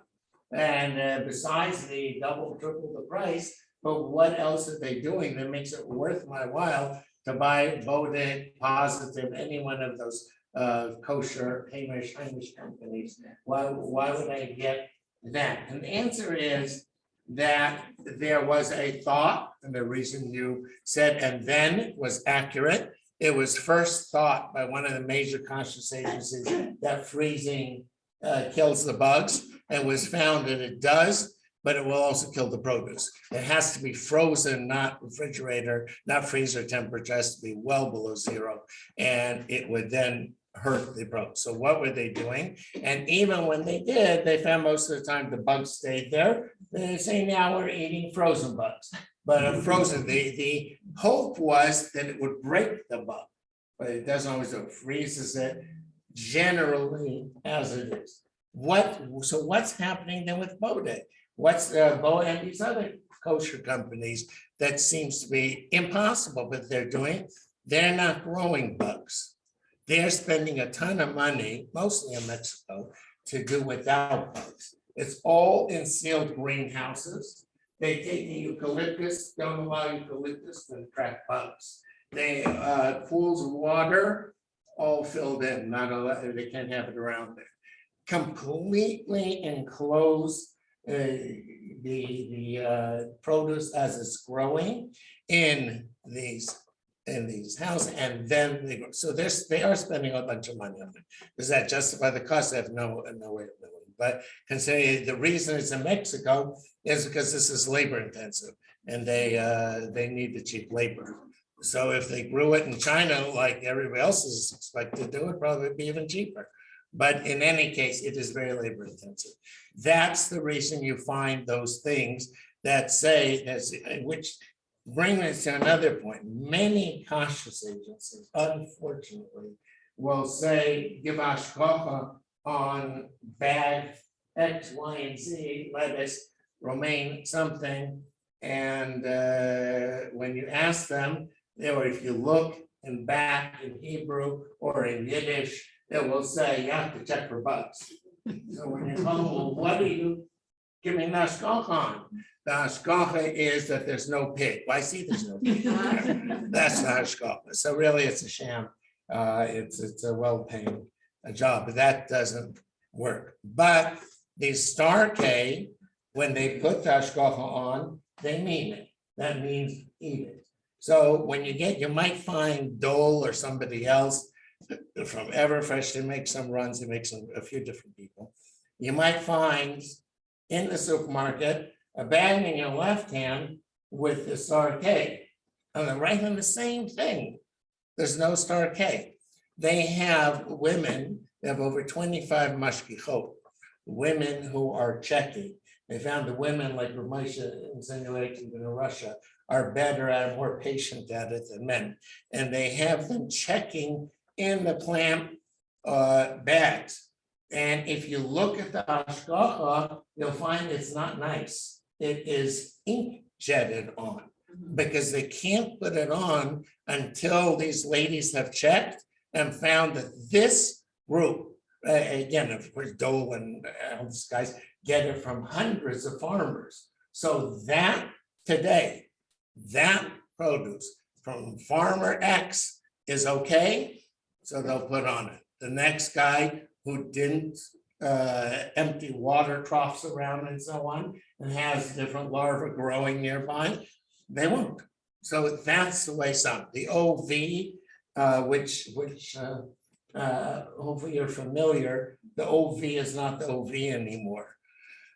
And besides the double, triple the price, but what else are they doing that makes it worth my while to buy Bodek, Positive, any one of those kosher, Hamish companies? Why would I get that? And the answer is that there was a thought, and the reason you said and then was accurate. It was first thought by one of the major conscious agencies that freezing kills the bugs, and was found that it does, but it will also kill the produce. It has to be frozen, not refrigerator, not freezer temperature, it has to be well below zero, and it would then hurt the produce. So what were they doing? And even when they did, they found most of the time the bugs stayed there. They say now we're eating frozen bugs. But frozen, the hope was that it would break the bug, but it doesn't always, it freezes it generally as it is. So what's happening then with Bodek? What's Bodek and these other kosher companies that seems to be impossible, but they're doing? They're not growing bugs. They're spending a ton of money, mostly in Mexico, to do without bugs. It's all in sealed greenhouses. They take the eucalyptus, don't allow eucalyptus to attract bugs. They pools of water, all filled in, not allowed, they can't have it around there. Completely enclose the produce as it's growing in these houses, and then they go. So they are spending a bunch of money on it. Does that justify the cost? I have no way of knowing. But can say the reason it's in Mexico is because this is labor intensive, and they need the cheap labor. So if they grew it in China like everybody else is expected to do, it probably be even cheaper. But in any case, it is very labor intensive. That's the reason you find those things that say, which bring us to another point. Many conscious agencies, unfortunately, will say, give hashgacha on bag X, Y, and Z, lettuce, romaine, something. And when you ask them, or if you look in back in Hebrew or in Yiddish, they will say you have to check for bugs. So when you come, well, what are you giving the hashgacha on? The hashgacha is that there's no pig. Well, I see there's no pig. That's the hashgacha. So really, it's a sham. It's a well-paying job, but that doesn't work. But the star K, when they put the hashgacha on, they mean it. That means eat it. So when you might find Dole or somebody else from Everfresh, they make some runs, they make a few different people. You might find in the supermarket a bag in your left hand with the star K. On the right hand, the same thing. There's no star K. They have women, they have over 25 mashgichot, women who are checking. They found the women, like Ramesh insinuated in Russia, are better at, more patient at it than men. And they have them checking in the plant bags. And if you look at the hashgacha, you'll find it's not nice. It is ink jetted on, because they can't put it on until these ladies have checked and found that this group, again, of course, Dole and all these guys get it from hundreds of farmers. So that today, that produce from farmer X is okay, so they'll put on it. The next guy who didn't empty water troughs around and so on, and has different larvae growing nearby, they won't. So that's the way some, the OV, which hopefully you're familiar, the OV is not the OV anymore.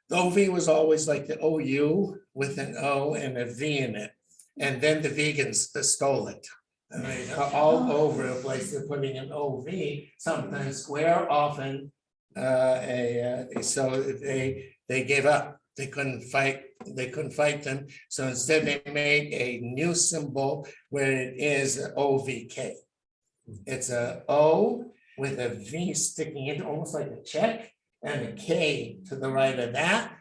The OV was always like the OU with an O and a V in it. And then the vegans stole it. And they are all over the place, they're putting an OV, sometimes square, often so they gave up. They couldn't fight them. So instead they made a new symbol where it is OVK. It's a O with a V sticking in, almost like a check, and a K to the right of that.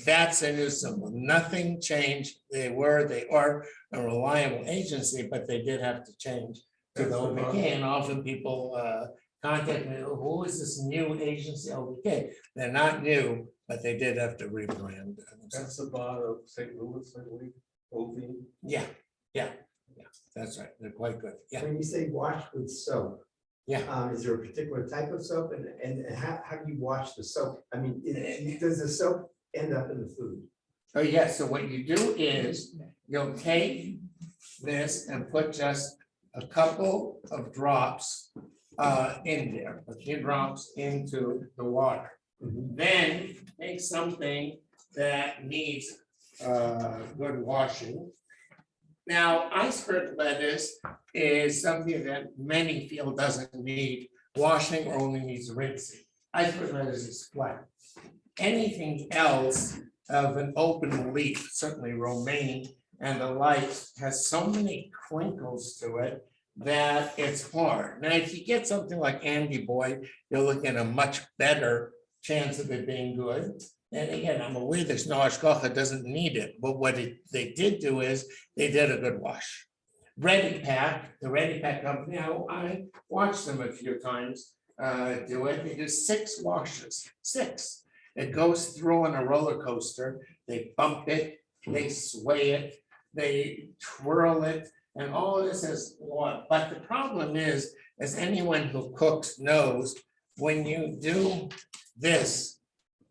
That's a new symbol. Nothing changed. They are a reliable agency, but they did have to change to the OVK. And often people contact me, who is this new agency OVK? They're not new, but they did have to rebrand. That's about of St. Louis, I believe, OV. Yeah, that's right. They're quite good. Yeah, When you say wash with soap, yeah. is there a particular type of soap, and how do you wash the soap? I mean, does the soap end up in the food? Oh, yes, so what you do is you'll take this and put just a couple of drops in there, a few drops into the water. Then take something that needs good washing. Now, iceberg lettuce is something that many feel doesn't need washing or only needs rinsing. Iceberg lettuce is flat. Anything else of an open leaf, certainly romaine and the like, has so many crinkles to it that it's hard. Now, if you get something like Andy Boy, you're looking at a much better chance of it being good. And again, I'm aware there's no hashgacha, doesn't need it, but what they did do is they did a good wash. Ready Pack, the Ready Pack company, I watched them a few times do it. They do 6 washes, 6. It goes through on a roller coaster. They bump it, they sway it, they twirl it, and all of this is water. But the problem is, as anyone who cooks knows, when you do this,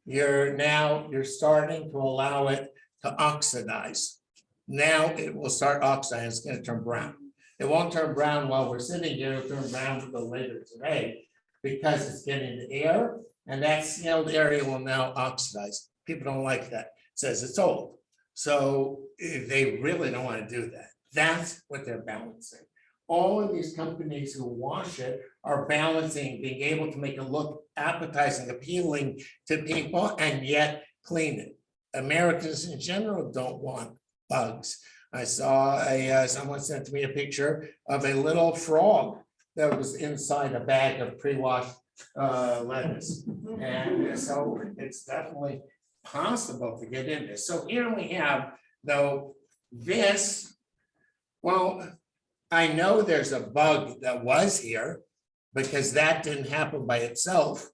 you're starting to allow it to oxidize. Now it will start oxidizing, it's going to turn brown. It won't turn brown while we're sitting here, it'll turn brown a little later today because it's getting the air, and that sealed area will now oxidize. People don't like that. It says it's old. So they really don't want to do that. That's what they're balancing. All of these companies who wash it are balancing being able to make it look appetizing, appealing to people, and yet clean it. Americans in general don't want bugs. I saw someone sent me a picture of a little frog that was inside a bag of pre-washed lettuce. And so it's definitely possible to get in this. So here we have, though, this, well, I know there's a bug that was here because that didn't happen by itself.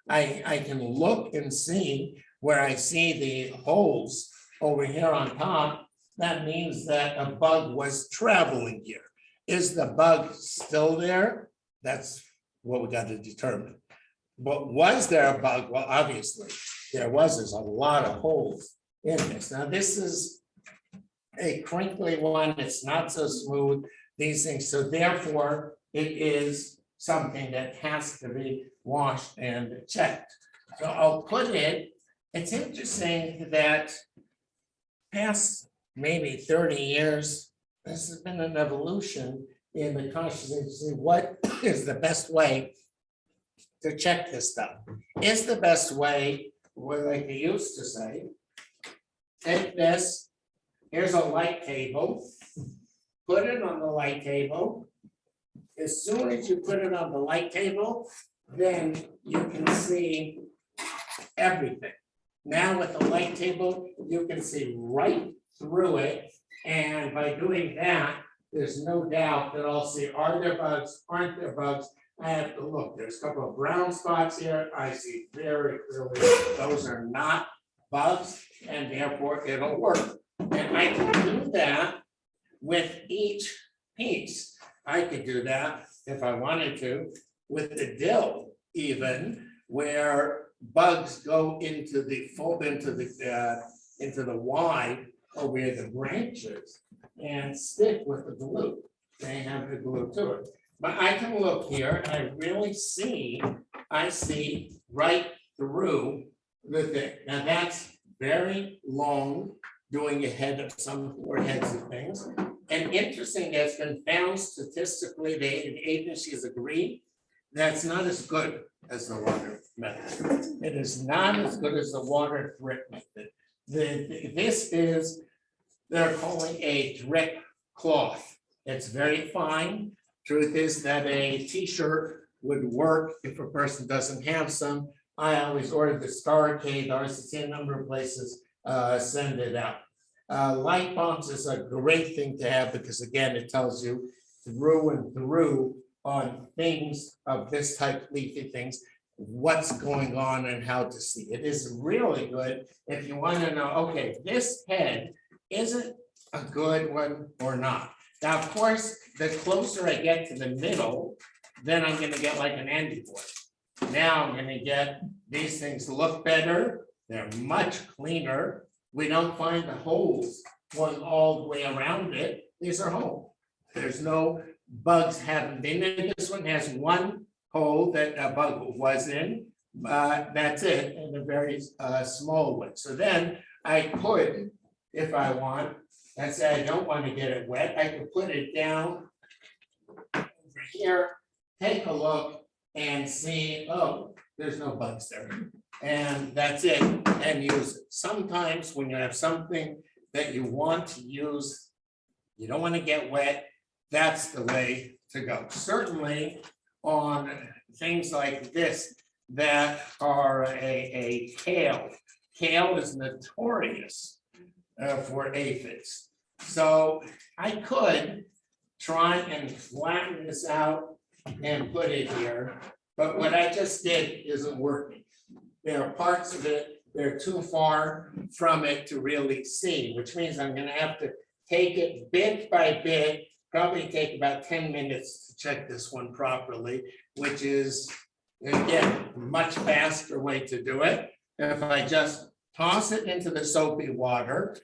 I can look and see where I see the holes over here on top. That means that a bug was traveling here. Is the bug still there? That's what we got to determine. But was there a bug? Well, obviously there was. There's a lot of holes in this. Now this is a crinkly one. It's not so smooth. These things. So therefore, it is something that has to be washed and checked. So I'll put it, it's interesting that past maybe 30 years, this has been an evolution in the consciousness of what is the best way to check this stuff. Is the best way, what like they used to say, take this, here's a light table. Put it on the light table. As soon as you put it on the light table, then you can see everything. Now with the light table, you can see right through it. And by doing that, there's no doubt that I'll see, are there bugs, aren't there bugs? I have to look, there's a couple of brown spots here, I see very clearly, those are not bugs, and therefore it'll work. And I can do that with each piece. I could do that if I wanted to, with the dill even, where bugs go into the into the wide or where the branches and stick with the glue. They have the glue to it. But I can look here and I really see, I see right through the thing. Now that's very long, doing ahead of some foreheads and things. And interesting, it's been found statistically, the agencies agree, that's not as good as the water method. It is not as good as the water drip method. This is, they're calling a drip cloth. It's very fine. Truth is that a t-shirt would work if a person doesn't have some. I always order the Starcade, RCC, a number of places send it out. Light bulbs is a great thing to have because again, it tells you through and through on things of this type, leafy things, what's going on and how to see. It is really good if you want to know, okay, this head, is it a good one or not? Now, of course, the closer I get to the middle, then I'm gonna get like an Andy board. Now I'm gonna get, these things look better, they're much cleaner. We don't find the holes going all the way around it. These are holes. There's no bugs haven't been in. This one has one hole that a bug was in. That's it, and a very small one. So then I could, if I want, and say I don't want to get it wet, I could put it down over here, take a look and see, oh, there's no bugs there. And that's it, and use it. Sometimes when you have something that you want to use, you don't want to get wet, that's the way to go. Certainly on things like this that are a kale. Kale is notorious for aphids. So I could try and flatten this out and put it here, but what I just did isn't working. There are parts of it, they're too far from it to really see, which means I'm gonna have to take it bit by bit, probably take about 10 minutes to check this one properly, which is, again, a much faster way to do it. If I just toss it into the soapy water,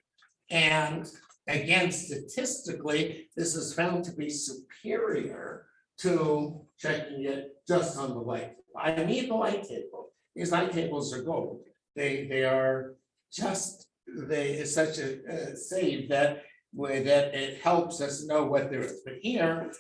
and again, statistically, this is found to be superior to checking it just on the light. I need the light table. These light tables are gold. They are just, it's such a save that way that it helps us know what there is. But here,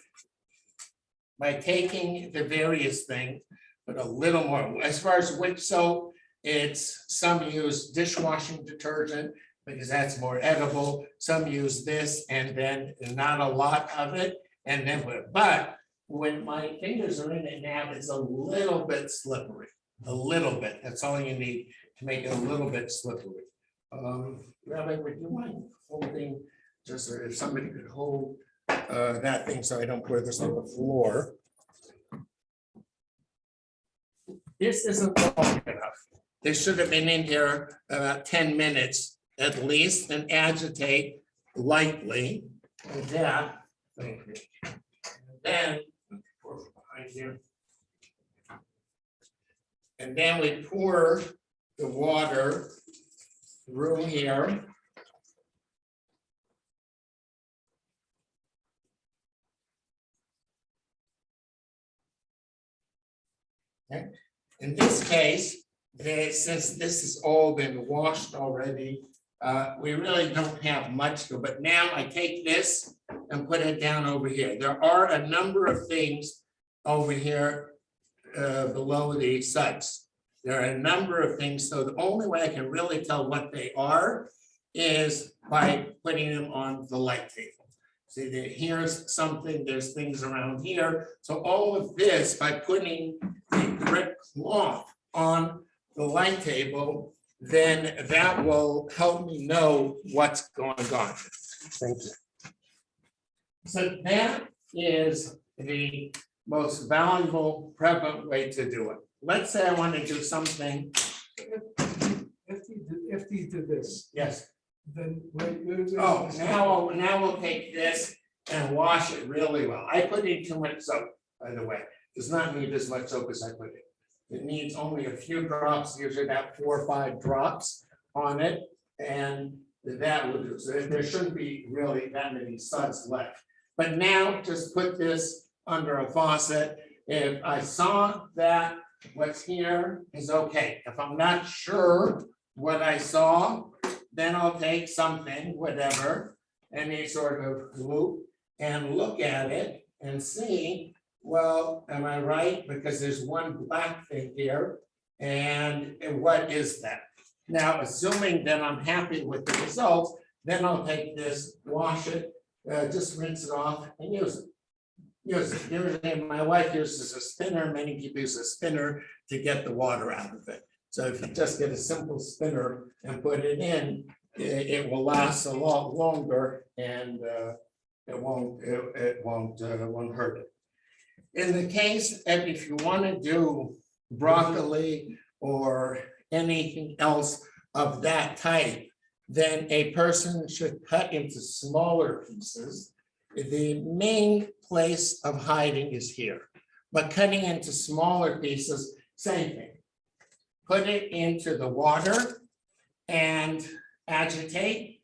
by taking the various things, but a little more, as far as which soap, it's some use dishwashing detergent because that's more edible. Some use this and then not a lot of it. And then, but when my fingers are in it now, it's a little bit slippery. A little bit, that's all you need to make it a little bit slippery. Rabbi, would you mind holding, just if somebody could hold that thing so I don't pour this on the floor. This isn't long enough. They should have been in here about 10 minutes at least and agitate lightly. And that, thank you. And then, pour behind here. And then we pour the water through here. Okay. In this case, since this has all been washed already, we really don't have much to, but now I take this and put it down over here. There are a number of things over here below the suds. There are a number of things, so the only way I can really tell what they are is by putting them on the light table. See, here's something, there's things around here. So all of this, by putting the direct cloth on the light table, then that will help me know what's going on. Thank you. So that is the most valuable, prevalent way to do it. Let's say I want to do something. If you do this, Yes. then. Oh, now we'll take this and wash it really well. I put in too much soap, by the way. Does not need as much soap as I put in. It needs only a few drops, usually about 4 or 5 drops on it, and that will do. So there shouldn't be really that many suds left. But now just put this under a faucet. If I saw that what's here is okay. If I'm not sure what I saw, then I'll take something, whatever, any sort of loop, and look at it and see, well, am I right? Because there's one black thing here, and what is that? Now, assuming that I'm happy with the results, then I'll take this, wash it, just rinse it off and use it. Usually my wife uses a spinner, many people use a spinner to get the water out of it. So if you just get a simple spinner and put it in, it will last a lot longer, and it won't hurt it. In the case that if you want to do broccoli or anything else of that type, then a person should cut into smaller pieces. The main place of hiding is here, but cutting into smaller pieces, same thing. Put it into the water and agitate,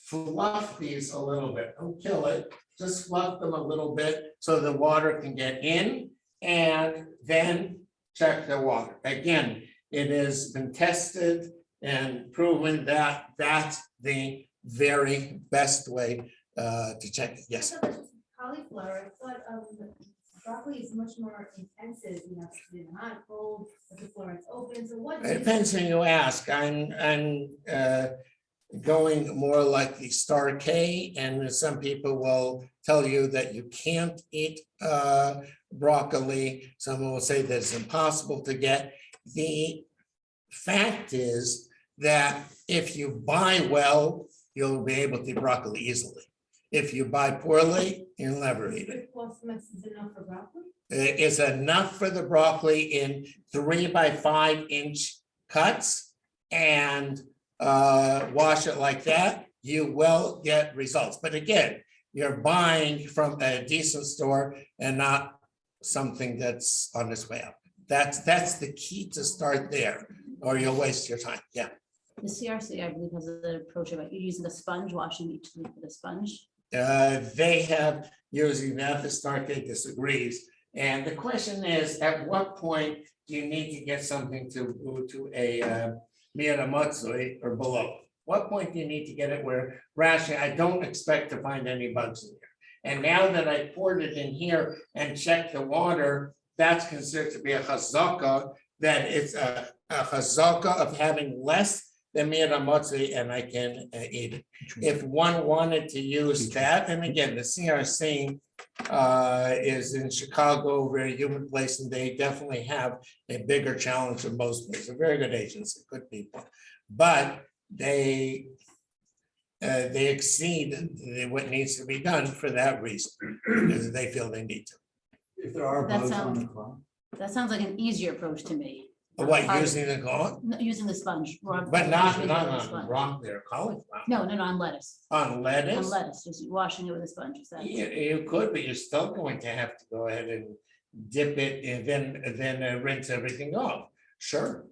fluff these a little bit, don't kill it, just fluff them a little bit so the water can get in, and then check the water. Again, it has been tested and proven that that's the very best way to check it. Yes. I thought that was cauliflower, I thought broccoli is much more intensive, you have to do it hot, cold, if the floor is open, so what? It depends who you ask. I'm going more like the Star K, and some people will tell you that you can't eat broccoli. Someone will say that it's impossible to get. The fact is that if you buy well, you'll be able to eat broccoli easily. If you buy poorly, you'll never eat it. Is enough for broccoli? It's enough for the broccoli in 3 by 5 inch cuts, and wash it like that, you will get results. But again, you're buying from a decent store and not something that's on its way up. That's the key to start there, or you'll waste your time. Yeah. The CRC, I believe, has an approach about you using a sponge, washing each leaf with a sponge. They have using that. The Star K disagrees. And the question is, at what point do you need to get something to a Miyamatsui or below? What point do you need to get it where rationally I don't expect to find any bugs in here? And now that I poured it in here and checked the water, that's considered to be a chazaka, that it's a chazaka of having less than Miyamatsui, and I can eat it. If one wanted to use that, and again, the CRC is in Chicago, very human place, and they definitely have a bigger challenge than most places. A very good agency, good people, but they exceed what needs to be done for that reason, because they feel they need to. If there are That bugs on sounds- the cloth. That sounds like an easier approach to me. What, using the cloth? No, using the sponge. But not washing it with a on sponge. wrong there, cauliflower. No, on lettuce. On On lettuce? lettuce, just washing it with a sponge. Is that? You could, but you're still going to have to go ahead and dip it and then rinse everything off. Sure.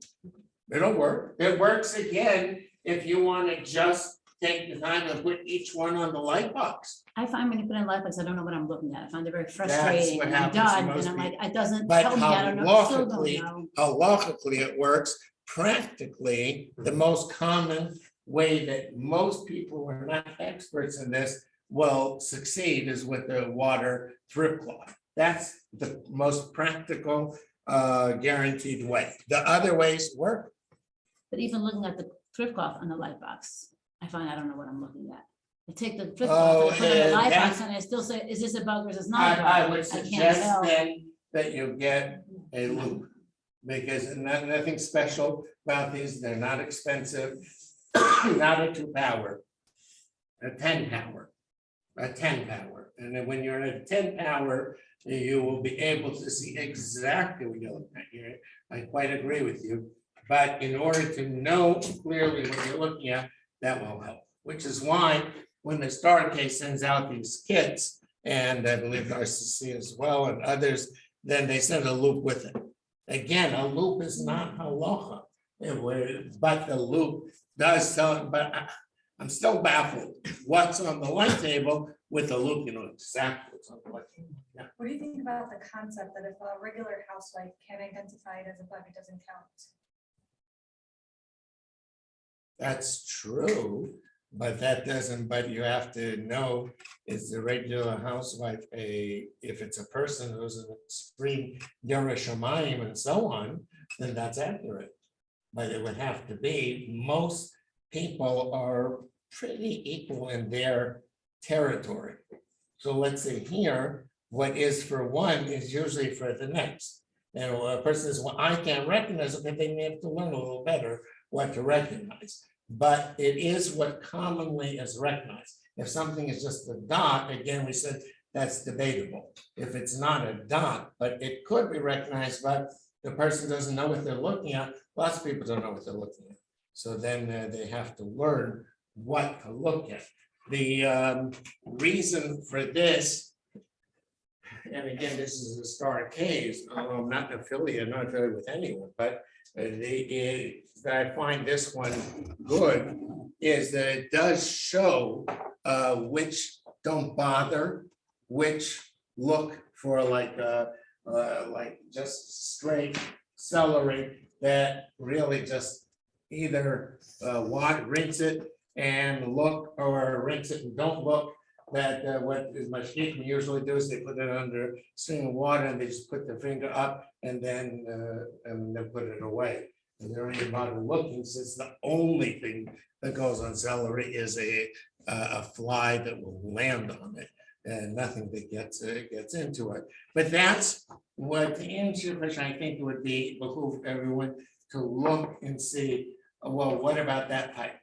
It'll work. It works again if you want to just take the time and put each one on the light box. I find when you put in light box, I don't know what I'm looking at. I find it very frustrating. what And I'm happens to done, most and I'm like, people. it doesn't But tell me, I don't know, I still don't halachically- know. Halachically, it works. Practically, the most common way that most people who are not experts in this will succeed is with the water drip cloth. That's the most practical, guaranteed way. The other ways work. But even looking at the thrift cloth on the light box, I find I don't know what I'm looking at. I take the flip Oh, off, I put it in the live that- box, and I still say, is this a bug or is this not a bug? I would can't suggest tell. then that you get a loop. Because nothing special about these, they're not expensive, not a 2-power. A 10-power, a 10-power, and then when you're at a 10-power, you will be able to see exactly what you're looking at here. I quite agree with you, but in order to know clearly what you're looking at, that will help. Which is why when the Kosherquest sends out these kits, and I believe RCC as well and others, then they send a loop with it. Again, a loop is not halacha, but the loop does tell, but I'm still baffled. What's on the light table with the loop, you know exactly what's on the light table. Yeah. What do you think about the concept that if a regular housewife can't identify it as a bug, it doesn't count? That's true, but that doesn't, but you have to know, is the regular housewife if it's a person who's an extreme Yara Shamayim and so on, then that's accurate. But it would have to be, most people are pretty equal in their territory. So let's say here, what is for one is usually for the next. And a person says, well, I can't recognize it, but they may have to learn a little better what to recognize. But it is what commonly is recognized. If something is just a dot, again, we said that's debatable. If it's not a dot, but it could be recognized, but the person doesn't know what they're looking at, lots of people don't know what they're looking at. So then they have to learn what to look at. The reason for this, and again, this is a star case, although I'm not affiliated with anyone, but that I find this one good is that it does show which don't bother, which look for like just straight celery that really just either rinse it and look, or rinse it and don't look. That what mashgichim usually do is they put it under a stream of water and they just put their finger up and then they put it away. And they're only bother looking, since the only thing that goes on celery is a fly that will land on it, and nothing that gets into it. But that's what, to answer your question, I think it would be behoove everyone to look and see, well, what about that type?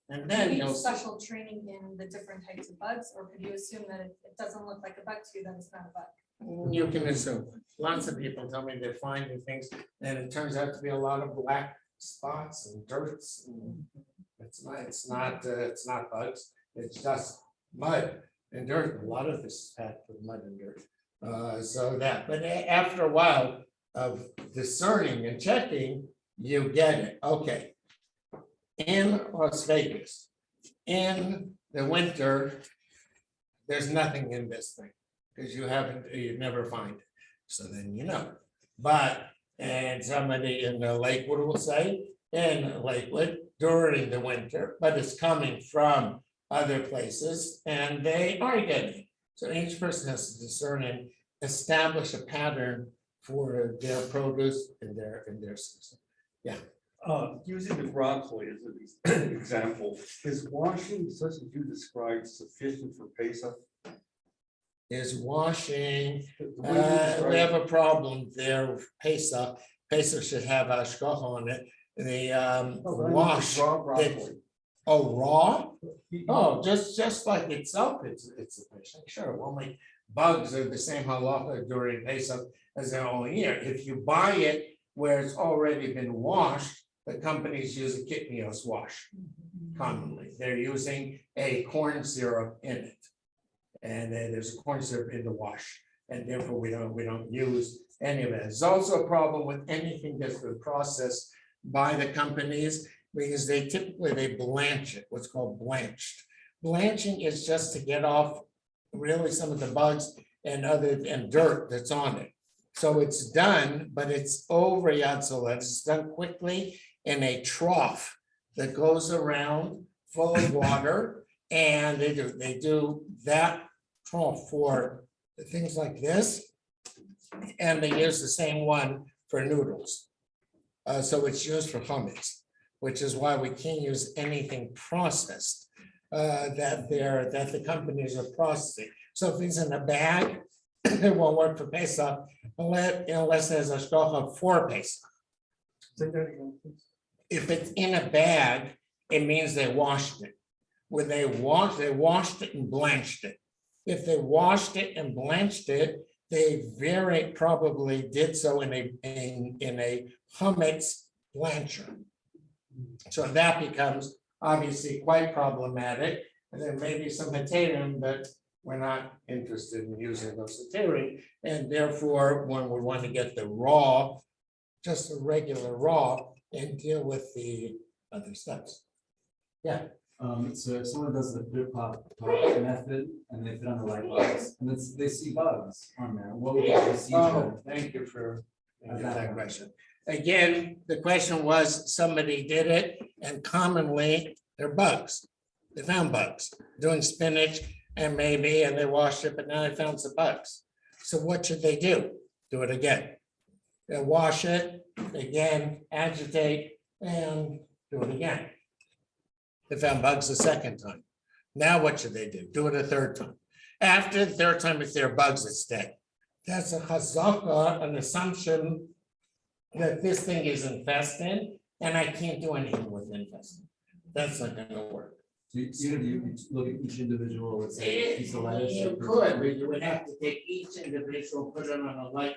And Do then you you'll need see. special training in the different types of bugs, or could you assume that if it doesn't look like a bug to you, then it's not a bug? You can assume. Lots of people tell me they're finding things, and it turns out to be a lot of black spots and dirts. And it's not bugs. It's just mud and dirt. A lot of this is packed with mud and dirt. But after a while of discerning and checking, you get it. Okay. In Las Vegas, in the winter, there's nothing in this thing because you never find it. So then you know. But, and somebody in the Lakewood will say, in Lakewood during the winter, but it's coming from other places and they are getting it. So each person has to discern and establish a pattern for their produce in their season. Yeah. Using the broccoli as an example, is washing such as you described sufficient for Pesach? Is washing, The way you described we have a problem there with Pesach. Pesach should have ashkocha on it. The wash, raw broccoli. raw? Oh, just like itself, it's sufficient. Sure, only bugs are the same halacha during Pesach as their own year. If you buy it where it's already been washed, the companies use a kitnios wash commonly. They're using a corn syrup in it. And then there's a corn syrup in the wash. And therefore we don't use any of it. There's also a problem with anything that's been processed by the companies because they typically blanch it, what's called blanched. Blanching is just to get off really some of the bugs and dirt that's on it. So it's done, but it's over Yad Solet. It's done quickly in a trough that goes around full of water. And they do that trough for things like this. And they use the same one for noodles. So it's used for hummus. which is why we can't use anything processed that the companies are processing. So if it's in a bag, it won't work for Pesach unless there's a shkocha for Pesach. Say that again, please. If it's in a bag, it means they washed it. When they washed it and blanched it. If they washed it and blanched it, they very probably did so in a chametz blancher. So that becomes obviously quite problematic. And there may be some heterim, but we're not interested in using those heterim. And therefore, one would want to get the raw, just a regular raw, and deal with the other steps. Yeah. So if someone does the drip pop method and they put on the light box and they see bugs on there, what would be the procedure? Oh, thank you for that question. Again, the question was, somebody did it, and commonly they're bugs. They found bugs doing spinach and they washed it, but now they found some bugs. So what should they do? Do it again. They wash it again, agitate, and do it again. They found bugs the second time. Now what should they do? Do it a third time. After the third time, if there are bugs, it's dead. That's a chazaka, an assumption that this thing is infested, and I can't do anything with infested. That's not gonna work. So you look at each individual, let's say, piece of lettuce. You could, but you would have to take each individual, put them on a light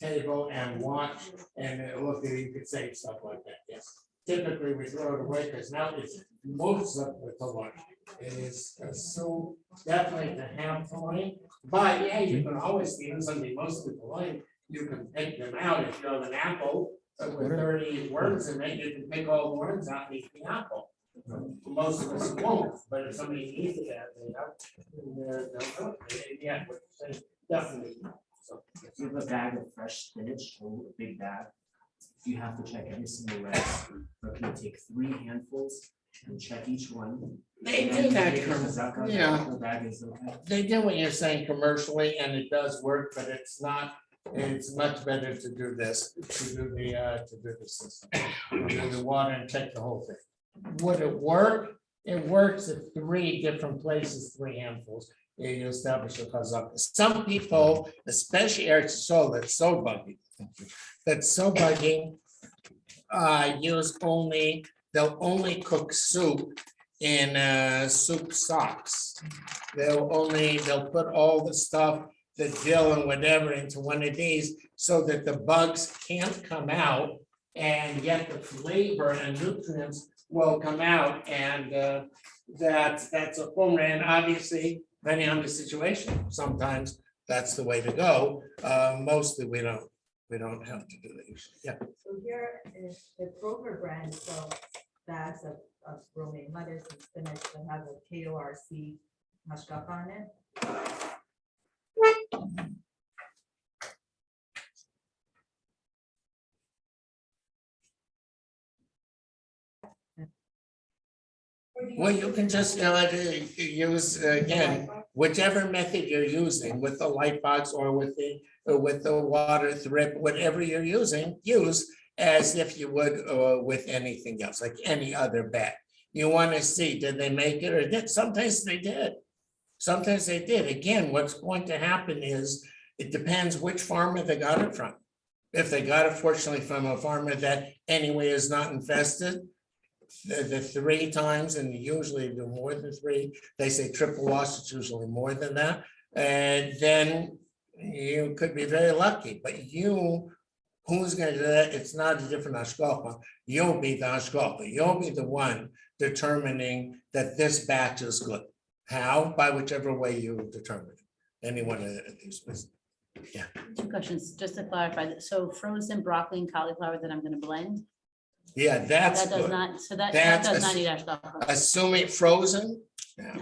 table and watch, and look at, you could say stuff like that, yes. Typically, we throw it away because now it's most of it to lunch. It is so definitely to have time, but yeah, you can always see something most of the time. You can pick them out if you have an apple with 30 worms in it, you can pick all the worms out and eat the apple. Most of us won't, but if somebody needs it, yeah, definitely. So if you have a bag of fresh spinach, a big bag, you have to check every single lettuce. But can you take 3 handfuls and check each one? They And do then that, you take the zaka, yeah. the bag is okay. They do what you're saying commercially, and it does work, but it's not, it's much better to do this, to do the system. Do the water and check the whole thing. Would it work? It works at 3 different places, 3 handfuls. You establish a chazaka. Some people, especially aerosol, that's so buggy. That's so bugging. Use only, they'll only cook soup in soup socks. They'll put all the stuff, the dill and whatever into one of these so that the bugs can't come out, and yet the flavor and nutrients will come out, and that's a formula. And obviously, depending on the situation, sometimes that's the way to go. Mostly we don't have to do that. Yeah. So here is the Kroger brand, so bags of romaine lettuce and spinach that have a KORC hashkafa on it. Well, you can just use again, whichever method you're using with the light box or with the water thrip, whatever you're using, use as if you would with anything else, like any other bag. You want to see, did they make it or did? Sometimes they did. Sometimes they did. Again, what's going to happen is it depends which farmer they got it from. If they got it fortunately from a farmer that anyway is not infested, the 3 times, and usually do more than 3. They say triple wash, it's usually more than that. And then you could be very lucky, but who's going to do that? It's not a different hashkafa. You'll be the hashkafa. You'll be the one determining that this batch is good. How? By whichever way you determine it. Any one of these. Yeah. 2 questions, just to clarify. So frozen broccoli and cauliflower that I'm going to blend. Yeah, that's That does good. not, so that That's does not need hashkafa. Assuming frozen,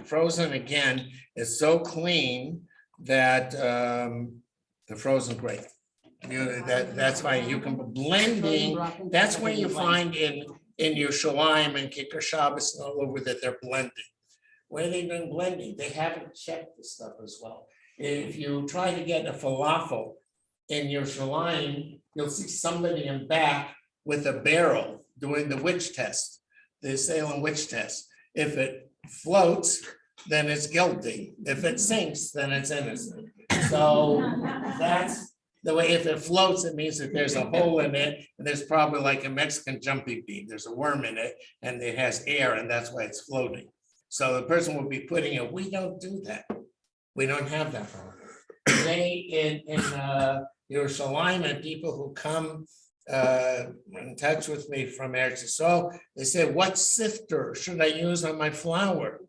frozen again is so clean that the frozen great. That's why you can blending. That's where you find in Yerushalayim and Kicker Shabbos and all over that they're blending. Where are they doing blending? They haven't checked this stuff as well. If you try to get a falafel in Yerushalayim, you'll see somebody in back with a barrel doing the witch test the Salem witch test. If it floats, then it's guilty. If it sinks, then it's innocent. So that's the way, if it floats, it means that there's a hole in it, and there's probably like a Mexican jumping bean. There's a worm in it, and it has air, and that's why it's floating. So the person will be putting it, we don't do that. We don't have that problem. They, in Yerushalayim, and people who come in touch with me from Eretz Yisrael, they say, what sifter should I use on my flour?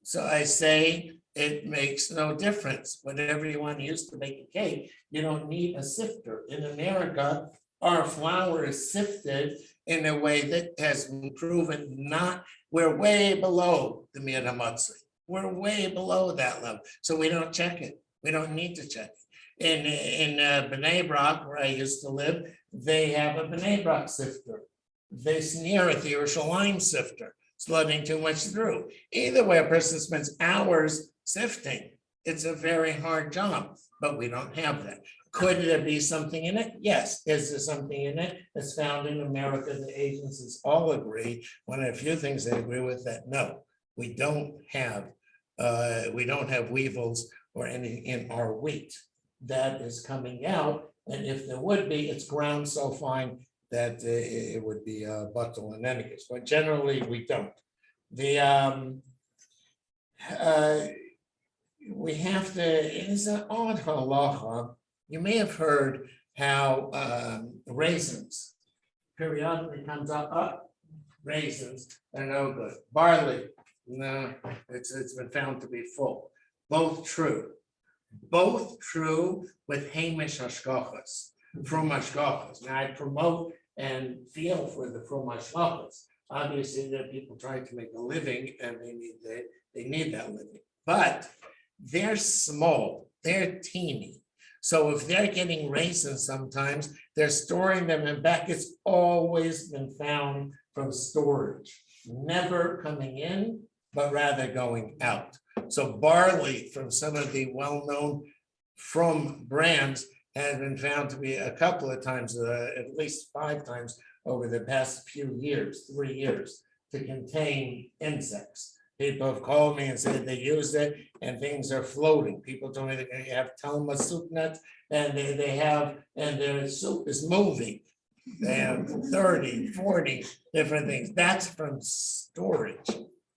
So I say, it makes no difference. Whatever you want to use to make a cake, you don't need a sifter. In America, our flour is sifted in a way that has been proven not, we're way below the Mir HaMatzah. We're way below that level. So we don't check it. We don't need to check it. In Bnei Brak, where I used to live, they have a Bnei Brak sifter. They sneer at the Yerushalayim sifter. It's letting too much through. Either way, a person spends hours sifting. It's a very hard job, but we don't have that. Could there be something in it? Yes. Is there something in it that's found in America? The agencies all agree. One of the few things they agree with that, no, we don't have weevils or anything in our wheat that is coming out. And if there would be, it's ground so fine that it would be a bottle in any case, but generally we don't. We have to, it is an odd halacha. You may have heard how raisins periodically comes up, raisins are no good. Barley, no, it's been found to be full. Both true with Hamish hashgachas, from hashgachas. Now I promote and feel for the from hashgachas. Obviously, there are people trying to make a living, and they need that living. But they're small, they're teeny. So if they're getting raisins sometimes, they're storing them in back. It's always been found from storage, never coming in, but rather going out. So barley from some of the well-known from brands has been found to be a couple of times, at least 5 times over the past few years, 3 years, to contain insects. People have called me and said they used it and things are floating. People told me they have Talmud soup nuts and they have, and their soup is moving. They have 30, 40 different things. That's from storage,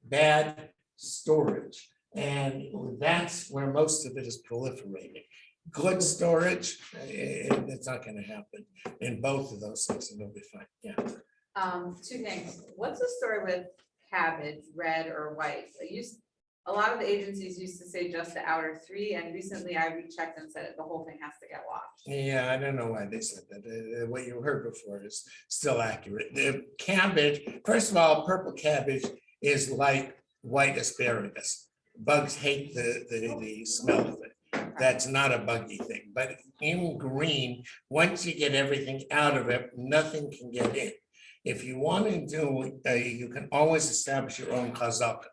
bad storage. And that's where most of it is proliferating. Good storage, it's not going to happen in both of those things, and it'll be fine. Yeah. 2 things. What's the story with cabbage, red or white? A lot of the agencies used to say just the outer 3, and recently I rechecked and said the whole thing has to get washed. Yeah, I don't know why they said that. What you heard before is still accurate. The cabbage, first of all, purple cabbage is like white asparagus. Bugs hate the smell of it. That's not a buggy thing. But in green, once you get everything out of it, nothing can get in. If you want to do, you can always establish your own chazaka.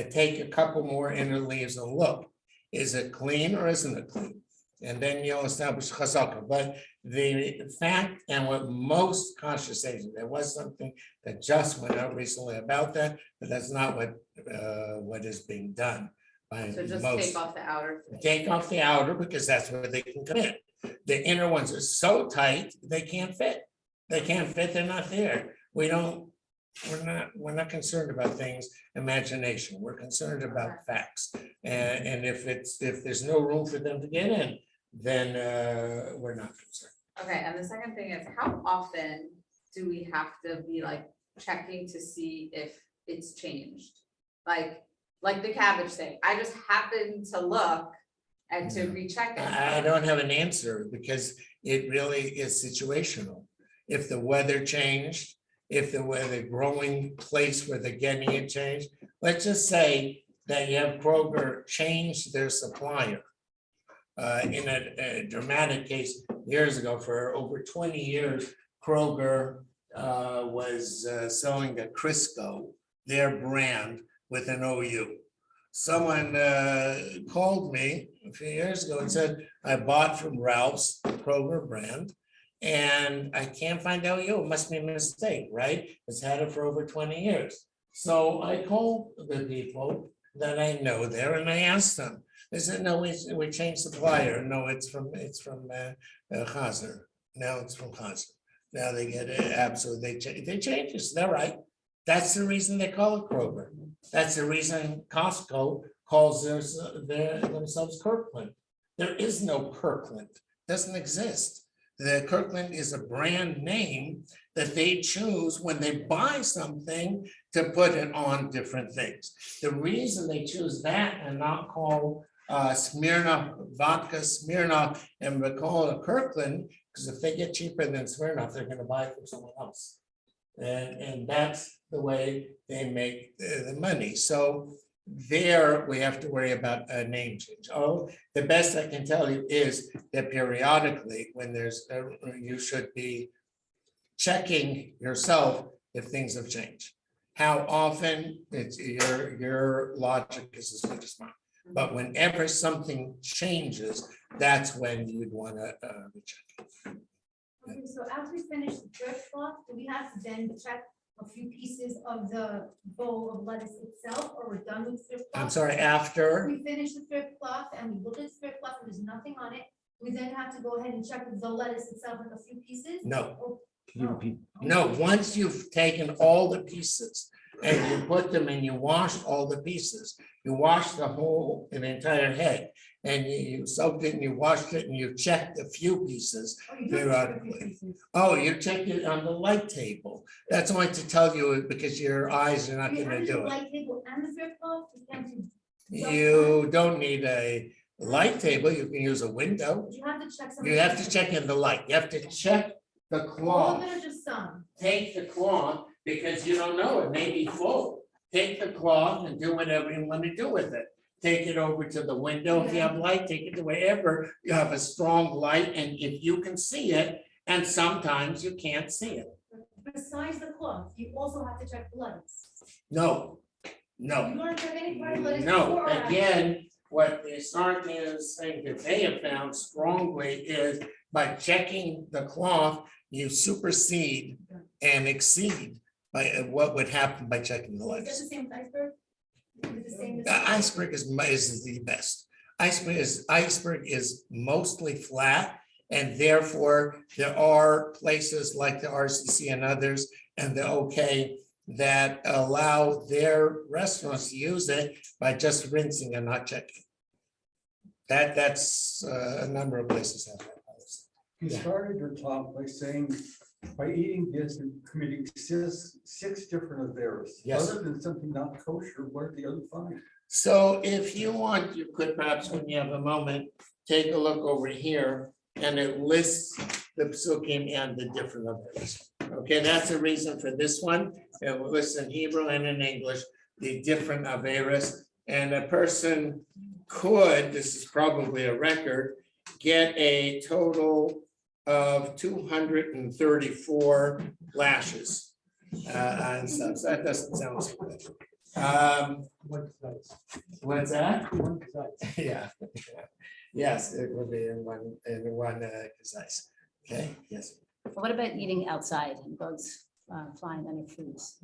Take a couple more inner leaves and look, is it clean or isn't it clean? And then you'll establish chazaka. But the fact, and what most cautious agents, there was something that just went out recently about that, but that's not what is being done. So just take off the outer 3. Take off the outer because that's where they can come in. The inner ones are so tight, they can't fit. They can't fit, they're not there. We're not concerned about things, imagination. We're concerned about facts. And if there's no room for them to get in, then we're not concerned. Okay, and the second thing is, how often do we have to be like checking to see if it's changed? Like the cabbage thing, I just happened to look and to recheck it. I don't have an answer because it really is situational. If the weather changed, if the growing place where they're getting it changed, let's just say that you have Kroger change their supplier. In a dramatic case years ago, for over 20 years, Kroger was selling a Crisco, their brand, with an OU. Someone called me a few years ago and said, I bought from Ralph's Kroger brand and I can't find OU. It must be a mistake, right? It's had it for over 20 years. So I called the people that I know there and I asked them, they said, no, we changed supplier. No, it's from Chazer. Now it's from Chazer. Now they get it, absolutely, they change it, they're right. That's the reason they call it Kroger. That's the reason Costco calls themselves Kirkland. There is no Kirkland, doesn't exist. The Kirkland is a brand name that they choose when they buy something to put it on different things. The reason they choose that and not call Smirnoff vodka Smirnoff and we call it a Kirkland, because if they get cheaper than Smirnoff, they're gonna buy it from someone else. And that's the way they make the money. So there, we have to worry about a name change. Oh, the best I can tell you is that periodically, when there's, you should be checking yourself if things have changed. How often, it's your logic is as good as mine. But whenever something changes, that's when you'd want to recheck. Okay, so after we finish the thrift cloth, do we have to then check a few pieces of the bowl of lettuce itself, or we're done with thrift cloth? I'm sorry, after, We finish the thrift cloth and we look at the thrift cloth, and there's nothing on it. We then have to go ahead and check the lettuce itself, like a few pieces? no. Or- Can you repeat? No, once you've taken all the pieces and you put them and you washed all the pieces, you wash the whole, an entire head. And you soaked it and you washed it and you checked a few pieces Oh, you do check a few periodically. pieces. Oh, you checked it on the light table. That's only to tell you because your eyes are not You gonna have do the it. light table and the thrift cloth, you can't do. just You don't need a light table. You can use a window. one? You have to check some. You have to check in the light. You have to check the All cloth. of it or just some? Take the cloth because you don't know, it may be full. Take the cloth and do whatever you want to do with it. Take it over to the window. If you have light, take it to wherever you have a strong light and if you can see it, and sometimes you can't see it. Besides the cloth, you also have to check the lettuce. No, You no, want to check any part of lettuce no. before or after? Again, what the sergeant is saying that they have found strongly is by checking the cloth, you supersede and exceed by what would happen by checking the Is that lettuce. the same with iceberg? Is it the same as? Iceberg is the best. Iceberg is mostly flat. And therefore, there are places like the RCC and others, and the OK that allow their restaurants to use it by just rinsing and not checking. That's a number of places have that policy. You started your talk by saying, by eating this and committing six different affairs. Yes. Other than something not kosher, what are the other 5? So if you want, you could perhaps, when you have a moment, take a look over here and it lists the psukim and the different others. Okay, that's the reason for this one. It will list in Hebrew and in English, the different averas. And a person could, this is probably a record, get a total of 234 lashes. And stuff. So that doesn't sound so good. What's that? Yeah. Yes, it will be in one concise. Okay, yes. But what about eating outside and bugs flying on your foods?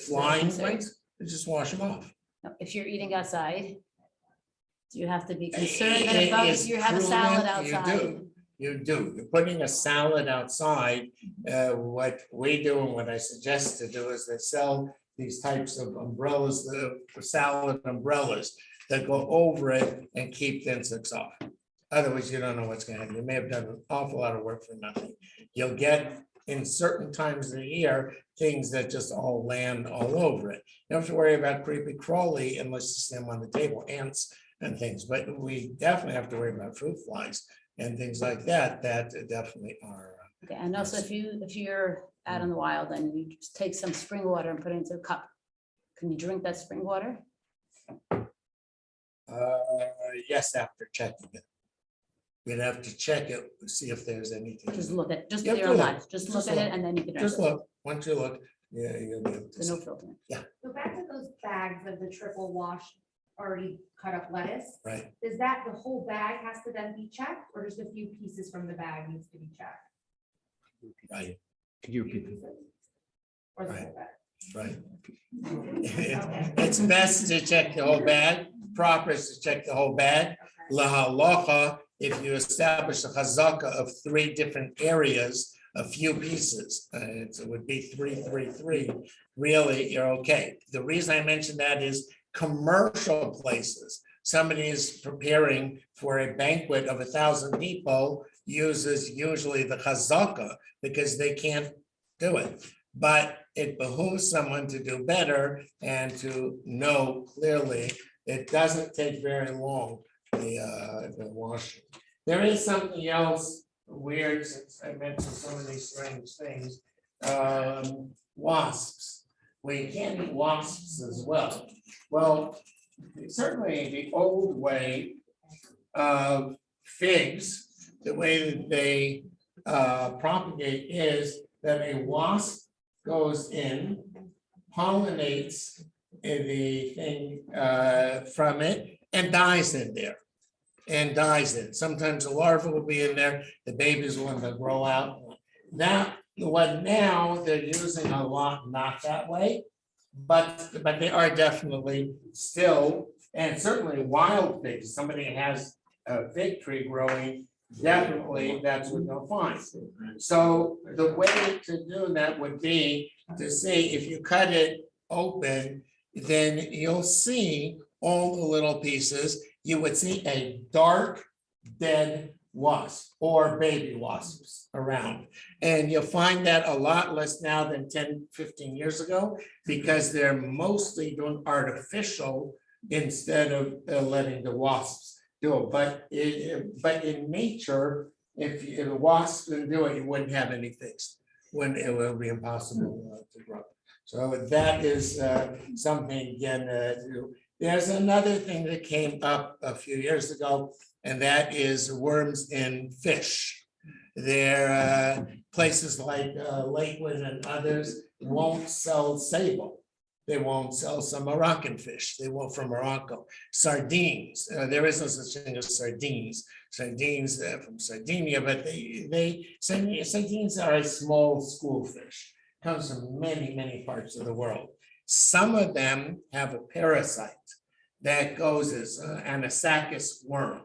Flying things, just wash them off. No, if you're eating outside, do you have to be concerned that It a bug, is you have a salad prudent, you outside? do. You do, you're putting a salad outside. What we do and what I suggest to do is they sell these types of umbrellas, the salad umbrellas that go over it and keep the insects off. Otherwise, you don't know what's gonna happen. You may have done an awful lot of work for nothing. You'll get in certain times of the year, things that just all land all over it. You don't have to worry about creepy crawly unless you see them on the table, ants and things, but we definitely have to worry about fruit flies and things like that, that definitely are. Okay, and also if you're out in the wild and you just take some spring water and put it into a cup, can you drink that spring water? Yes, after checking it. We'd have to check it, see if there's anything. Just look at, just You have your to own look. eyes, just Just look at it look. and then you can. drink Just it. look, once you look, yeah, you'll be able to There's no see. filter. So back to those bags of the triple wash already cut up lettuce. Right. Does that, the whole bag has to then be checked, or just a few pieces from the bag needs to be checked? Right. Could you Few repeat? pieces? Or the whole Right. bag? Right. It's best to check the whole bag, proper is to check the whole bag. Lahalacha, if you establish a chazaka of 3 different areas, a few pieces, it would be 3, 3, 3, really, you're okay. The reason I mentioned that is commercial places. Somebody is preparing for a banquet of 1,000 people, uses usually the chazaka because they can't do it. But it behooves someone to do better and to know clearly. It doesn't take very long, the washing. There is something else weird, since I mentioned so many strange things. Wasps. We can eat wasps as well. Well, certainly the old way of figs, the way that they propagate is that a wasp goes in, pollinates the thing from it and dies in there. And dies in. Sometimes the larva will be in there, the babies will end up grow out. Now, now they're using a lot not that way, but they are definitely still, and certainly wild figs. Somebody has a fig tree growing, definitely that's what they'll find. So the way to do that would be to see if you cut it open, then you'll see all the little pieces. You would see a dark, dead wasp or baby wasps around. And you'll find that a lot less now than 10, 15 years ago, because they're mostly doing artificial instead of letting the wasps do it. But in nature, if the wasps didn't do it, you wouldn't have any figs. When it will be impossible to grow. So that is something again to do. There's another thing that came up a few years ago, and that is worms in fish. There are places like Lakewood and others won't sell sable. They won't sell some Moroccan fish. They won't from Morocco. Sardines. There is no such thing as sardines. Sardines from Sardinia, but sardines are a small school fish. Comes from many, many parts of the world. Some of them have a parasite that goes as an Anisakis worm.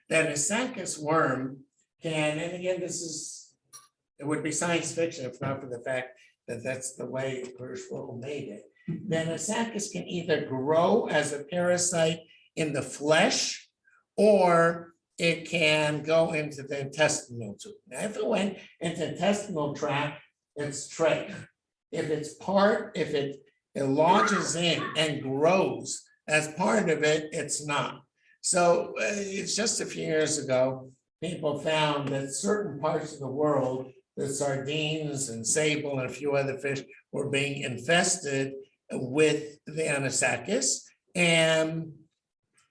That Anisakis worm can, and again, it would be science fiction if not for the fact that that's the way Kosherquest made it. Then Anisakis can either grow as a parasite in the flesh, or it can go into the intestinal tube. Now, if it went into the intestinal tract, it's treif. If it lodges in and grows as part of it, it's not. So it's just a few years ago, people found that certain parts of the world, the sardines and sable and a few other fish were being infested with the Anisakis. And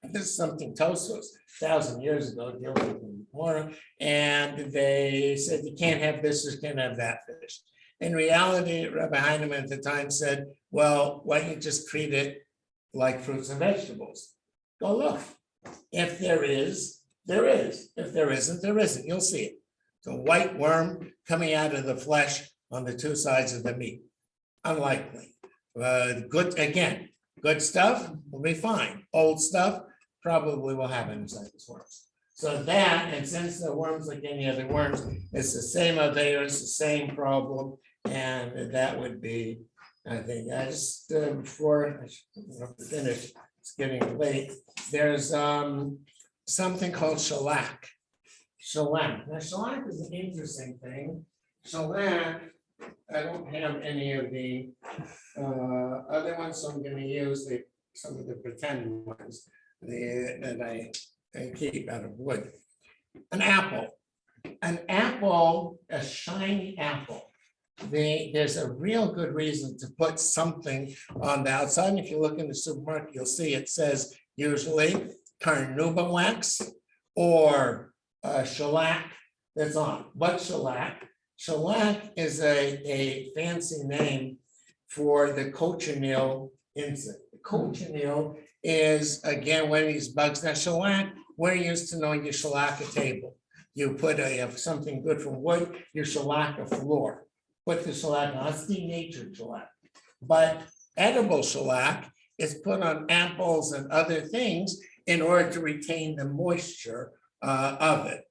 this is something Tosos 1,000 years ago dealing with water, and they said you can't have this, you can't have that fish. In reality, Rabbi Heinemann at the time said, well, why don't you just treat it like fruits and vegetables? Go look. If there is, there is. If there isn't, there isn't. You'll see it. It's a white worm coming out of the flesh on the 2 sides of the meat. Unlikely. Good, again, good stuff will be fine. Old stuff probably will have Anisakis worms. So that, and since the worms like any other worms, it's the same avarice, the same problem, and that would be, I think, I just, before I finish, it's getting late, there's something called shellac. Shellac. Now, shellac is an interesting thing. Shellac, I don't have any of the other ones, so I'm going to use some of the pretend ones that I keep out of wood. An apple, a shiny apple. There's a real good reason to put something on the outside. And if you look in the supermarket, you'll see it says usually carnauba wax or shellac that's on. What's shellac? Shellac is a fancy name for the cochineal insect. The cochineal is, again, one of these bugs. Now, shellac, we're used to knowing you shellac a table. You put something good from wood, you shellac a floor. Put the shellac on, that's denatured shellac. but edible shellac is put on apples and other things in order to retain the moisture of it.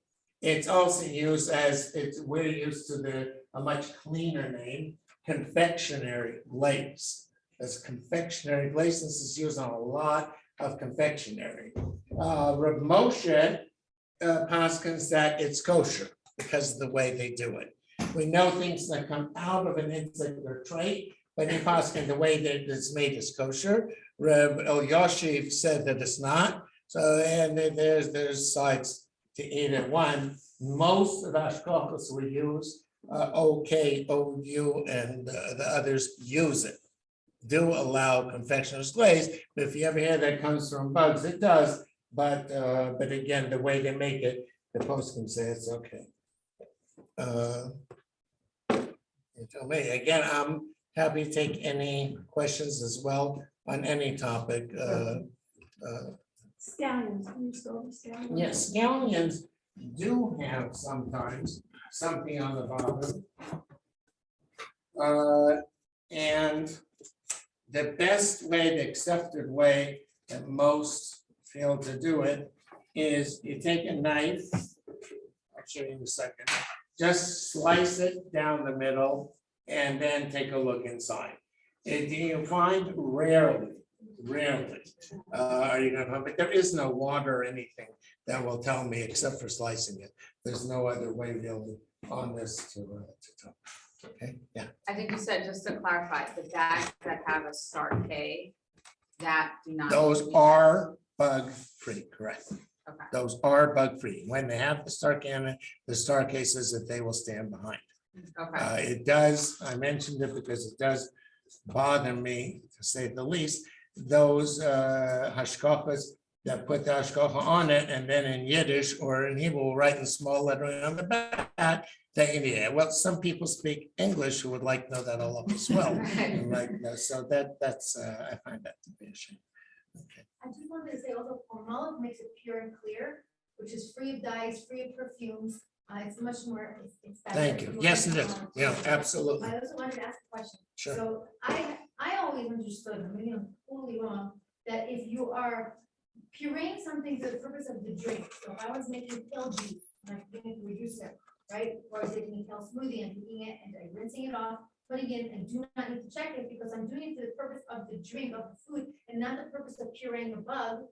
It's also used as, we're used to a much cleaner name, confectionery glaze. As confectionery glaze, this is used on a lot of confectionery. Reb Moshe paskins that it's kosher because of the way they do it. We know things that come out of an insect or trait, but in paskins, the way that it's made is kosher. Reb Elyashiv said that it's not. So, and there's sides to either one. Most of hashkachos we use, OK, OU, and the others use it. Do allow confectioner's glaze, but if you ever hear that comes from bugs, it does. But again, the way they make it, the post can say it's okay. You tell me. Again, I'm happy to take any questions as well on any topic. Scallions, can you spell the scallions? Yes, scallions do have sometimes something on the bottom. And the best way, the accepted way that most feel to do it is you take a knife, I'll show you in a second, just slice it down the middle and then take a look inside. And you find rarely are you gonna find, but there is no water or anything that will tell me except for slicing it. There's no other way really on this to tell. Okay, yeah. I think you said, just to clarify, the bags that have a star K, that do not. Those are bug free, correct? Okay. Those are bug free. When they have the star can, the star cases that they will stand behind. Okay. It does, I mentioned it because it does bother me, to say the least, those hashkachas that put the hashkacha on it and then in Yiddish or in Hebrew write in small lettering on the back that yeah, well, some people speak English who would like to know that all up as well. Right. Like, so that's I find that to be a shame. Okay. I just wanted to say also, palmolive makes it pure and clear, which is free of dyes, free of perfumes. It's much more, it's better. Thank you. Yes, it is. Yeah, absolutely. I also wanted to ask a question. Sure. So I always understood, maybe I'm totally wrong, that if you are pureeing something for the purpose of the drink, so if I was making kale juice, like doing it to reduce it, right? Or I was making a kale smoothie and taking it and rinsing it off, putting it in, and do not need to check it because I'm doing it for the purpose of the drink, of the food, and not the purpose of pureeing a bug.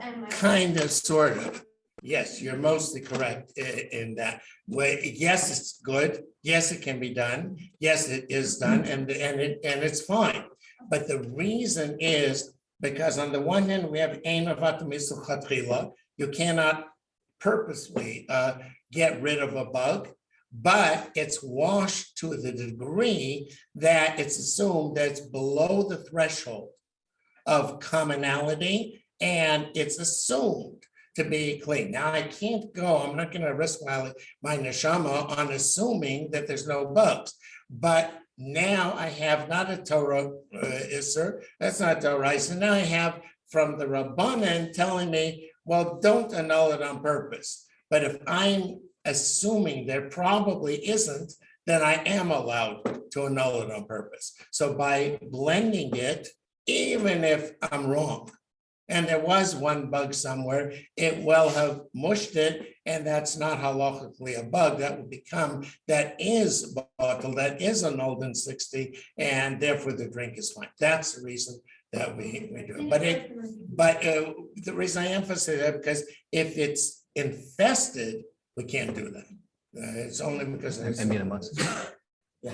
Am I? Kind of, sort of. Yes, you're mostly correct in that way. Yes, it's good. Yes, it can be done. Yes, it is done, and it's fine. But the reason is because on the one hand, we have ein avat misul chatchila. You cannot purposely get rid of a bug, but it's washed to the degree that it's assumed that it's below the threshold of commonality, and it's assumed to be clean. Now, I can't go, I'm not gonna risk my neshama on assuming that there's no bugs. But now I have not a Torah Isser, that's not Torah, so now I have from the Rabbanan telling me, well, don't annul it on purpose. But if I'm assuming there probably isn't, then I am allowed to annul it on purpose. So by blending it, even if I'm wrong, and there was one bug somewhere, it will have mushed it, and that's not halachically a bug. That will become, that is bottle, that is annulled in 60, and therefore the drink is fine. That's the reason that we do it. But the reason I emphasize that, because if it's infested, we can't do that. It's only because there's. Yeah.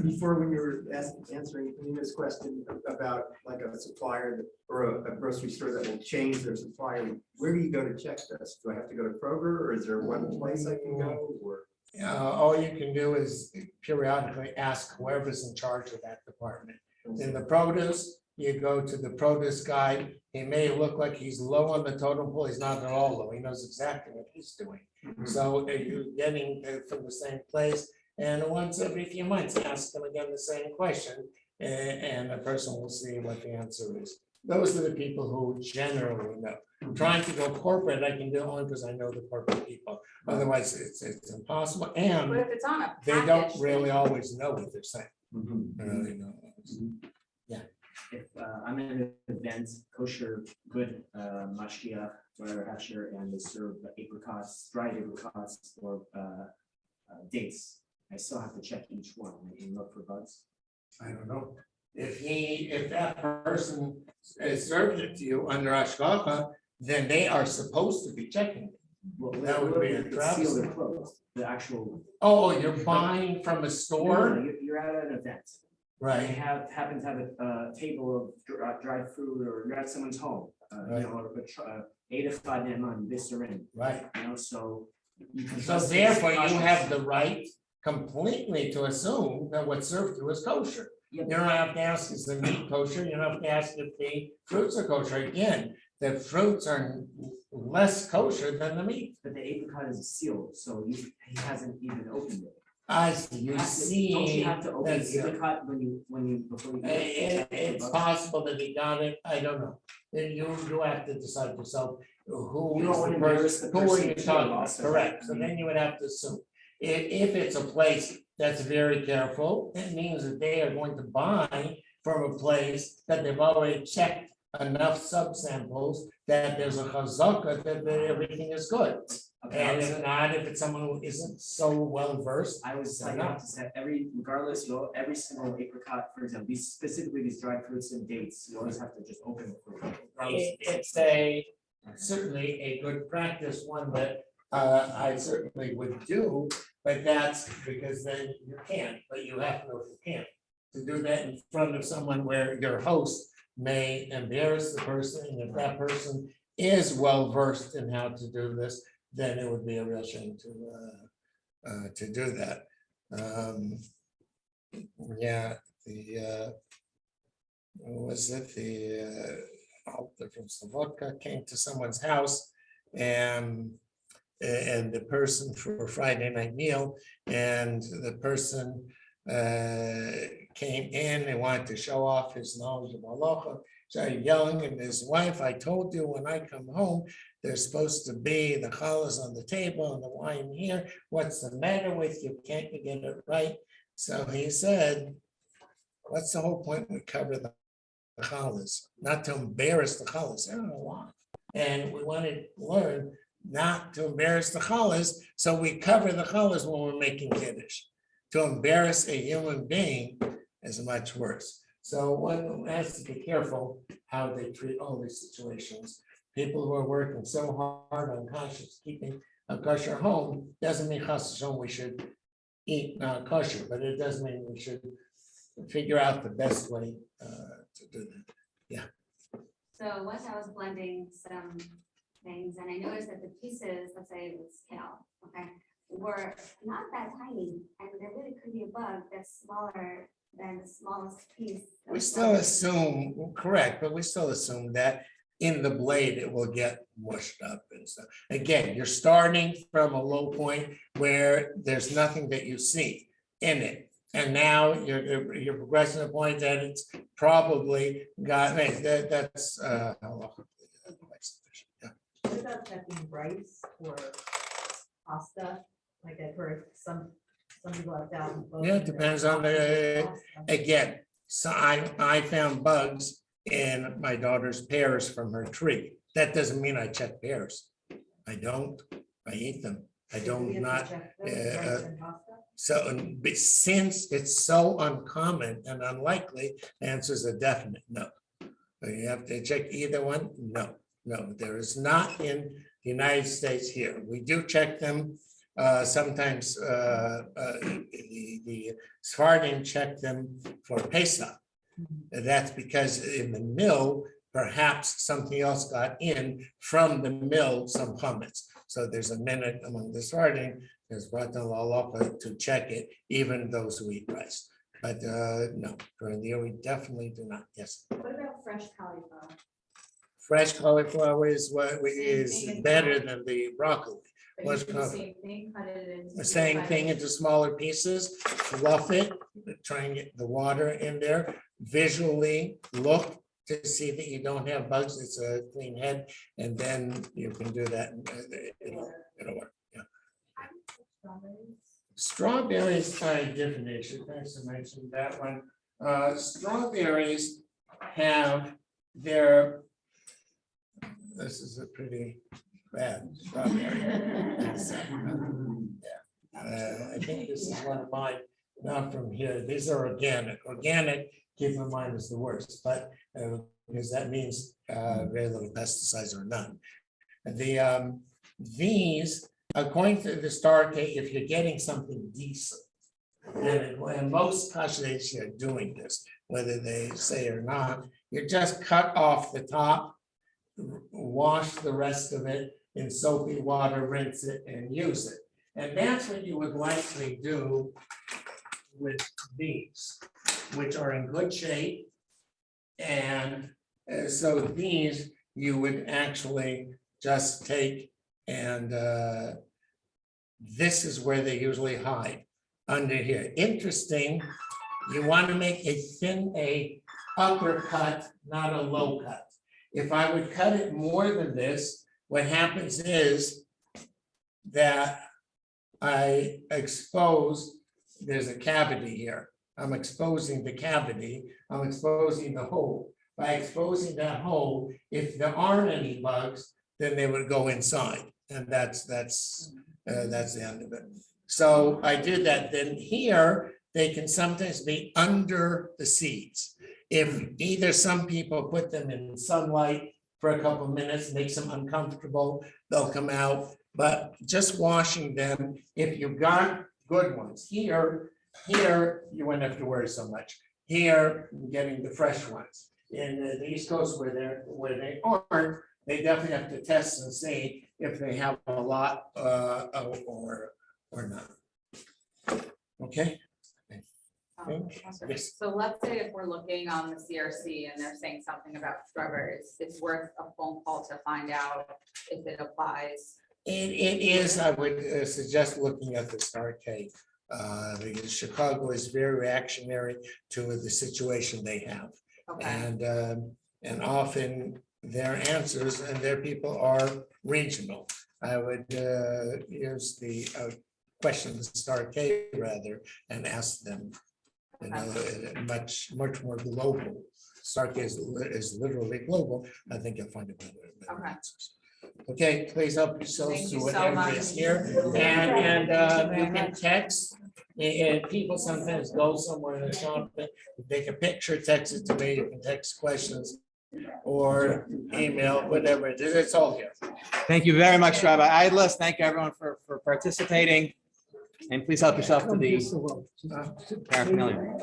Before, when you were answering Nina's question about like a supplier or a grocery store that will change their supplier, where do you go to check this? Do I have to go to Kroger, or is there one place I can go, or? All you can do is periodically ask whoever's in charge of that department. In the produce, you go to the produce guy. He may look like he's low on the totem pole. He's not at all low. He knows exactly what he's doing. So you're getting from the same place. And once every few months, ask them again the same question, and the person will see what the answer is. Those are the people who generally know. Trying to go corporate, I can do only because I know the corporate people. Otherwise, it's impossible. And But if it's on a they don't package, really always know what they're saying. Really not. If I'm in an event, kosher, good mashgiach, whatever hasher, and they serve apricots, dried apricots, or dates, I still have to check each one and look for bugs. I don't know. If that person served it to you under hashgacha, then they are supposed to be checking it. Well, That would be a it's travesty. sealed or closed, the actual. Oh, you're buying from a No, store? you're at an event. They Right, happen to have a table of dried fruit, or you're at someone's home, Right. or a 8 to 5 man, this or in, right. so. You can So trust these therefore, you precautions. have the right completely to assume that what's served to you is kosher. Yep. You don't have to ask, is the meat kosher? You don't have to ask if the fruits are kosher. Again, the fruits are less kosher than the meat. But the apricot is sealed, so he hasn't even opened it. I see, you Don't you see, have to open that's, the apricot when you, before you? it's possible that he got it, I don't know. Then you have to decide yourself, who You don't is wanna the embarrass person, the who are person you too, talking about? also. Correct, so then you would have to assume. If it's a place that's very careful, it means that they are going to buy from a place that they've already checked enough subsamples that there's a chazaka that everything is good. And if not, if it's someone who isn't so well versed, I was Why like, not? to set regardless, every single apricot, for example, specifically these dried fruits and dates, you always have to just open it. regardless. it's certainly a good practice, one that I certainly would do, but that's because then you can't, but you have to know if you can't. To do that in front of someone where your host may embarrass the person, and if that person is well versed in how to do this, then it would be a real shame to do that. Yeah, what was it, the Alter from Slavoka came to someone's house and the person for Friday night meal, and the person came in and wanted to show off his knowledge of halacha. So young, and his wife, I told you when I come home, there's supposed to be the challahs on the table and the wine here. What's the matter with you? Can't you get it right? So he said, what's the whole point we cover the challahs? Not to embarrass the challahs. I don't know why. And we want to learn not to embarrass the challahs, so we cover the challahs when we're making kiddush. To embarrass a human being is much worse. So one has to be careful how they treat all these situations. People who are working so hard on conscious keeping a kosher home doesn't mean chas v'shalom we should eat non-kosher, but it does mean we should figure out the best way to do that. So once I was blending some things and I noticed that the pieces, let's say it was kale, okay, were not that tiny, and there really could be a bug that's smaller than the smallest piece. We still assume, correct, but we still assume that in the blade, it will get mushed up and stuff. Again, you're starting from a low point where there's nothing that you see in it. And now you're progressing to the point that it's probably got, that's yeah. What about checking rice or pasta? Like I've heard some people have found. bugs Yeah, it in their depends on the, pasta. again, so I found bugs in my daughter's pears from her tree. That doesn't mean I check pears. I don't, I eat them. I Do we don't have to not, check those, rice and pasta? so, but since it's so uncommon and unlikely, the answer is a definite no. So you have to check either one? No, there is not in the United States here. We do check them. Sometimes the Sephardim check them for Pesach. That's because in the mill, perhaps something else got in from the mill, some chametz. So there's a minute among the Sephardim, there's Bratan Lalacha to check it, even those who eat rice. But no, during the year, we definitely do not. Yes. What about fresh cauliflower? Fresh cauliflower is what is Same thing. better than the broccoli. But What's you do the cauliflower? same thing, cut it into. The same thing into smaller pieces, fluff it, try and get the water in there, visually look to see that you don't have bugs, it's a clean head, and then you can do that. It'll work, yeah. Strawberry is kind of different issue. Thanks for mentioning that one. Strawberries have their, this is a pretty bad strawberry. I think this is one of mine, not from here. These are organic. Organic, keep in mind, is the worst, but because that means very little pesticides or none. These, according to the Star Cake, if you're getting something decent, and most kosher are doing this, whether they say or not, you just cut off the top, wash the rest of it in soapy water, rinse it and use it. And that's what you would likely do with these, which are in good shape. And so these you would actually just take and this is where they usually hide, under here. Interesting, you want to make a upper cut, not a low cut. If I would cut it more than this, what happens is that I expose, there's a cavity here. I'm exposing the cavity, I'm exposing the hole. By exposing that hole, if there aren't any bugs, then they would go inside. And that's the end of it. So I did that. Then here, they can sometimes be under the seeds. If either some people put them in sunlight for a couple of minutes, makes them uncomfortable, they'll come out. But just washing them, if you've got good ones, here you wouldn't have to worry so much. Here, you're getting the fresh ones. In the East Coast where they aren't, they definitely have to test and see if they have a lot or not. Okay. Yes. So let's say if we're looking on the CRC and they're saying something about strawberries, it's worth a phone call to find out if it applies. It is, I would suggest looking at the Star Cake, because Chicago is very reactionary to the situation they have. Okay. And often their answers and their people are regional. I would use the question the Star Cake rather and ask them, you know, much more global. Star Cake is literally global. I think you'll find a better answers. Okay, please help yourselves Thank to you so whatever much. is here. And you can text. And people sometimes go somewhere and something, take a picture, text it to me, you can text questions or email, whatever it is, it's all here. Thank you very much, Rabbi Eidlitz. Thank you everyone for participating. And please help yourself to the paraphernalia.